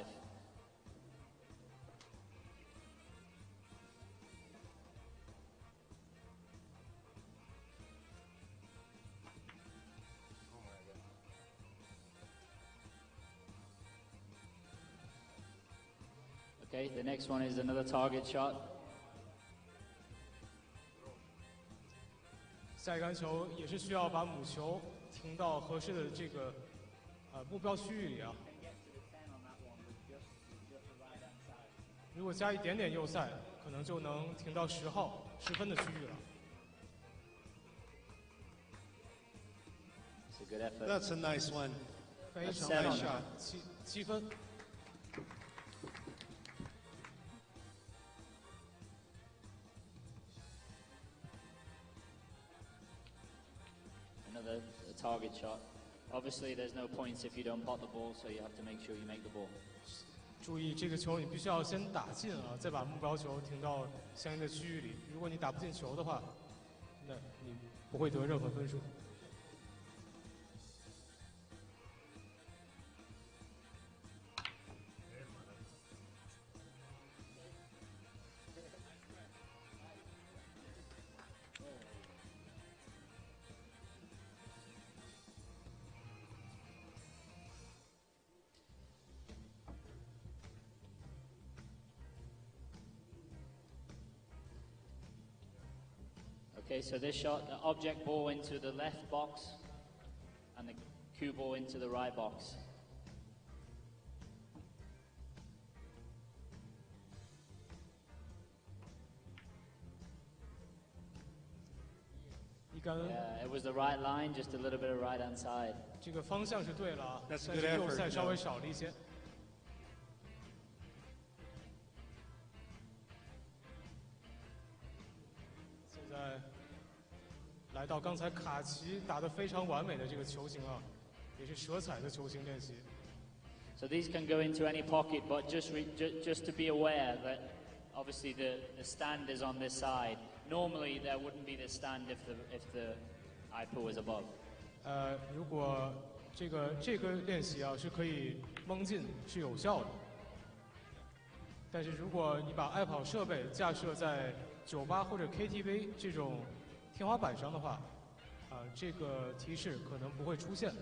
Okay, the next one is another target shot. 下一杆球也是需要把母球停到合适的这个目标区域里啊。如果加一点点右塞，可能就能停到10号10分的区域了。It's a good effort. That's a nice one. 非常 That's 棒 seven. 的7分。Another target shot. Obviously, there's no points if you don't pot the ball, so you have to make sure you make the ball. 注意，这个球你必须要先打进啊，再把目标球停到相应的区域里。如果你打不进球的话，那你不会得任何分数。Okay, so this shot, the object ball into the left box and the cue ball into the right box. 一杆 Yeah, it was the right line, just a little bit of right hand side. 这个方向是对了啊，但 That's 是 a good 右 effort, 塞稍微 Joe. 少了一些。现在来到刚才卡奇打得非常完美的这个球型啊，也是舌彩的球型练习。 So these can go into any pocket, but just to be aware that obviously the stand is on this side. Normally there wouldn't be this stand if the iPad was above. 如果这个练习啊是可以蒙进，是有效的。但是如果你把爱跑设备架设在酒吧或者 KTV 这种天花板上的话，这个提示可能不会出现。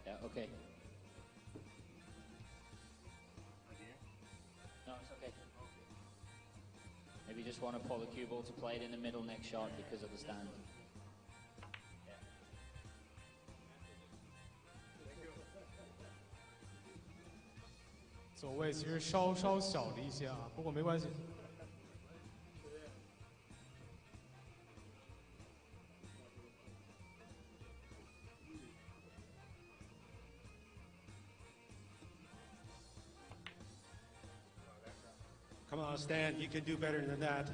Yeah, okay. No, it's okay. Maybe you just want to pull the cue ball to play it in the middle next shot because of the stand. 走位其实稍稍小了一些啊，不过没关系。 Come on, Stan, you can do better than that.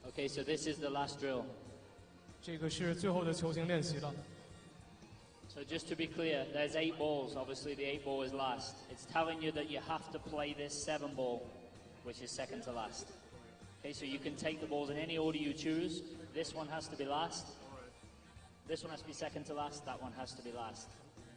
Okay, so this is the last drill. 这个是最后的球型练习了。 So just to be clear, there's 8 balls. Obviously, the 8 ball is last. It's telling you that you have to play this 7 ball, which is second to last. Okay, so you can take the balls in any order you choose. This one has to be last. This one has to be second to last. That one has to be last.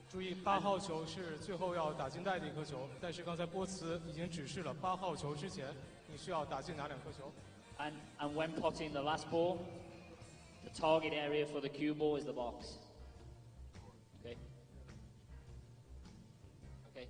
注意，8号球是最后要打进袋的一颗球，但是刚才波茨已经指示了8号球之前你需要打进哪2颗球。 And when potting the last ball, the target area for the cue ball is the box. Okay. Okay.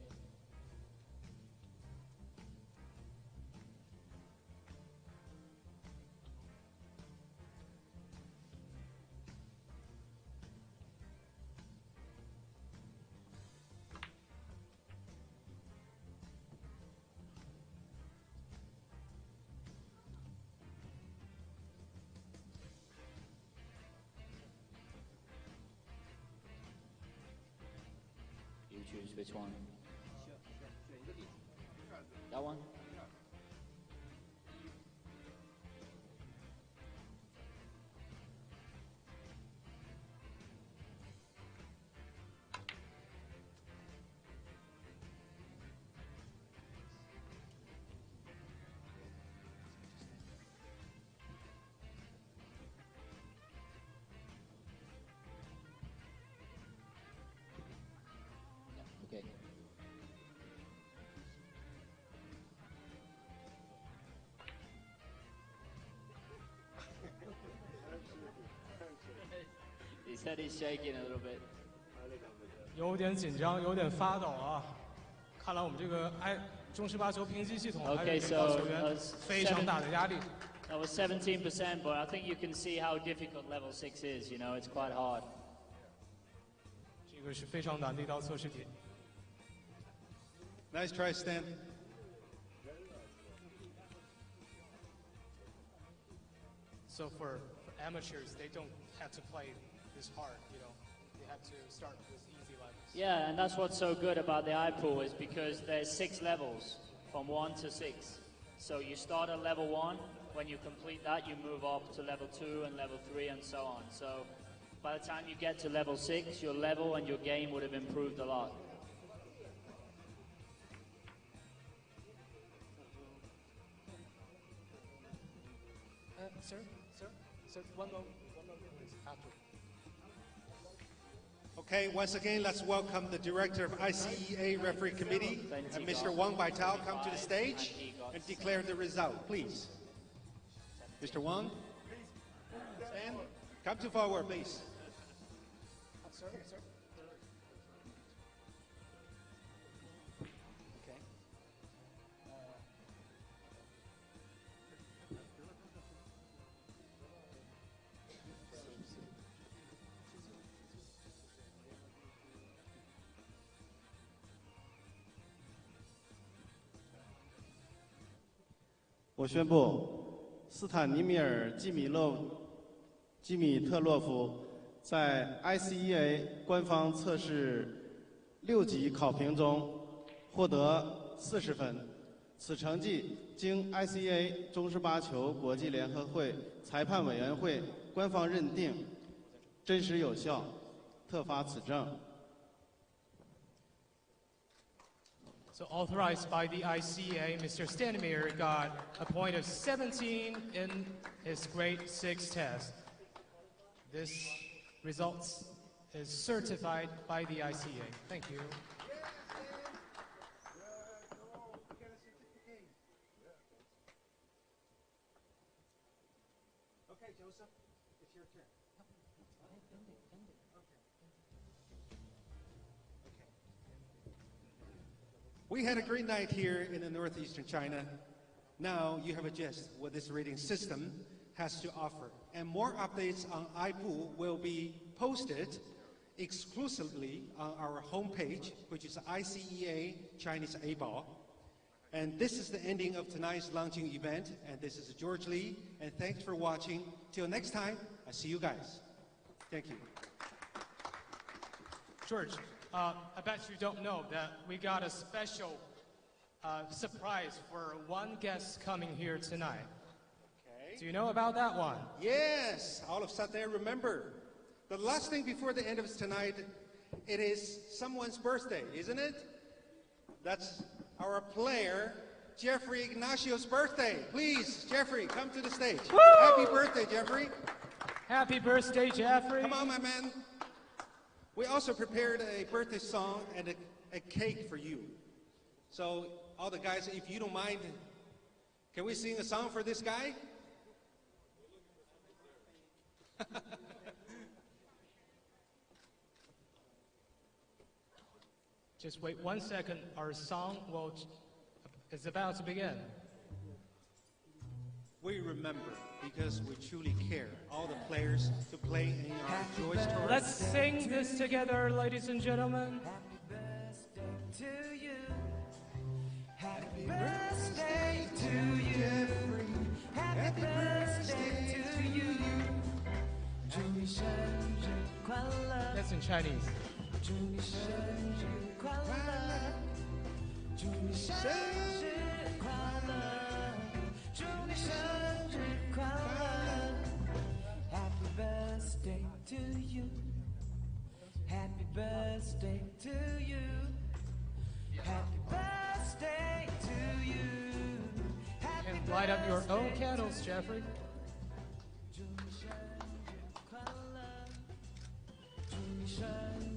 You choose which one. That one? said he's shaking a little bit. 有点紧张，有点发抖啊。看来我们这个中式八球评级系统还是 Okay, 给到 so 球员非常大的压力。 That was 17%, but I think you can see how difficult level 6 is. You know, it's quite hard. 这个是非常难的一道测试题。 Nice try, Stan. So for amateurs, they don't have to play this hard, you know. They have to start with easy levels. Yeah, and that's what's so good about the iPool is because there's 6 levels from 1 to 6. So you start at level 1. When you complete that, you move up to level 2 and level 3 and so on. So by the time you get to level 6, your level and your game would have improved a lot. Sir, one more please, after. Okay, once again, let's welcome the director of ICEA Referee Committee, and Mr. Wang Baitao, come to the stage and declare the result, please. Mr. Wang, stand. Come to forward, please. Sir. Okay. 我宣布，斯坦尼米尔·基米特洛夫在 ICEA 官方测试6级考评中获得40分。此成绩经 ICEA 中式八球国际联合会裁判委员会官方认定，真实有效，特发此证。 So authorized by the ICEA, Mr. Stanimir got a point of 17 in his grade 6 test. This results is certified by the ICEA. Thank you. Okay, Joseph, it's your turn. We had a great night here in the northeastern China. Now you have a gist what this rating system has to offer. And more updates on iPool will be posted exclusively on our homepage, which is ICEA Chinese A-Ball. And this is the ending of tonight's launching event. And this is George Lee. And thanks for watching. Till next time, I see you guys. Thank you. George, I bet you don't know that we got a special surprise for one guest coming here tonight. Okay. Do you know about that one? Yes, all of a sudden I remember. The last thing before the end of tonight, it is someone's birthday, isn't it? That's our player, Jeffrey Ignacio's birthday. Please, Jeffrey, come to the stage. Woo! Happy birthday, Jeffrey. Happy birthday, Jeffrey. Come on, my man. We also prepared a birthday song and a cake for you. So, all the guys, if you don't mind, can we sing a song for this guy? Just wait 1 second. Our song is about to begin. We remember, because we truly care, all the players to play in our Joyce Tour. Let's sing this together, ladies and gentlemen. To you. Happy birthday to you. Happy birthday to you. 祝你生日快乐。 That's in Chinese. 祝你生日快乐。祝你生日快乐。祝你生日快乐。Happy birthday to you. Happy birthday to you. Happy birthday to you. Happy And light up your own candles, Jeffrey. 祝你生日快乐，祝你生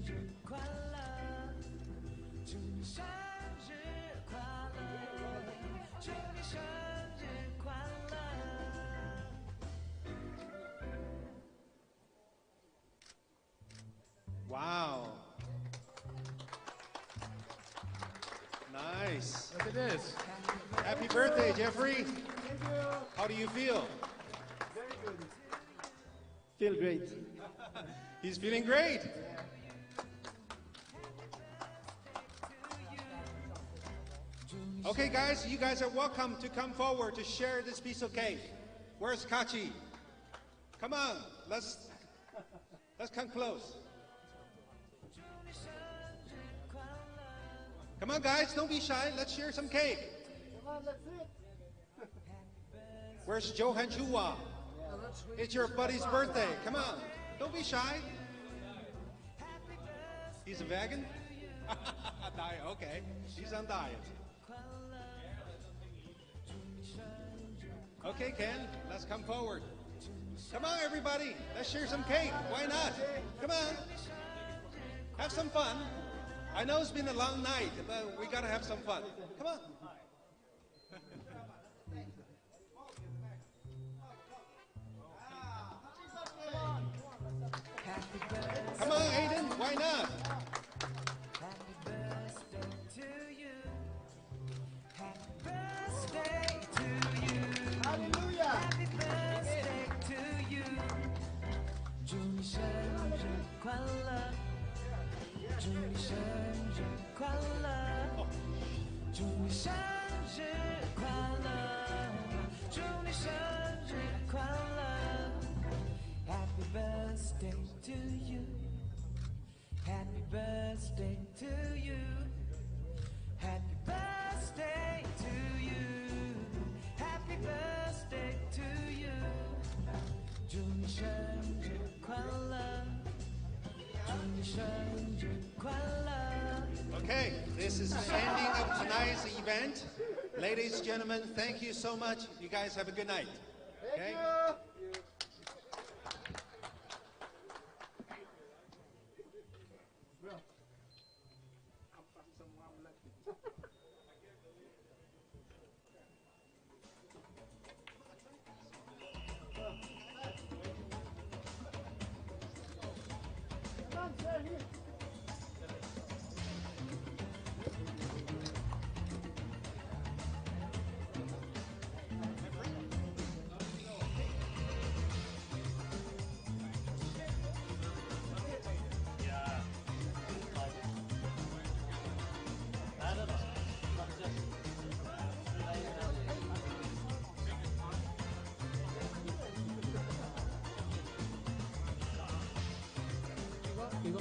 日快乐，祝你生日快乐，祝你生日快乐。it is. Happy birthday, Jeffrey. How do you feel? Feel great. He's feeling great. Okay, guys, you guys are welcome to come forward to share this piece of cake. Where's Kachi? Come on, let's come close. Come on, guys, don't be shy. Let's share some cake. Come on, let's eat. Where's Johan Chua? It's your buddy's birthday. Come on, don't be shy. He's a vegan? Diet, okay. He's on diet. Okay, Ken, let's come forward. Come on, everybody. Let's share some cake. Why not? Come on. Have some fun. I know it's been a long night, but we gotta have some fun. Come on. Come on, Aiden. Why not? Happy birthday to you. Happy birthday to you. Happy birthday to you. Happy birthday to you. 祝你生日快乐。祝你生日快乐。 Okay, this is the ending of tonight's event. Ladies and gentlemen, thank you so much. You guys have a good night. Okay? 이거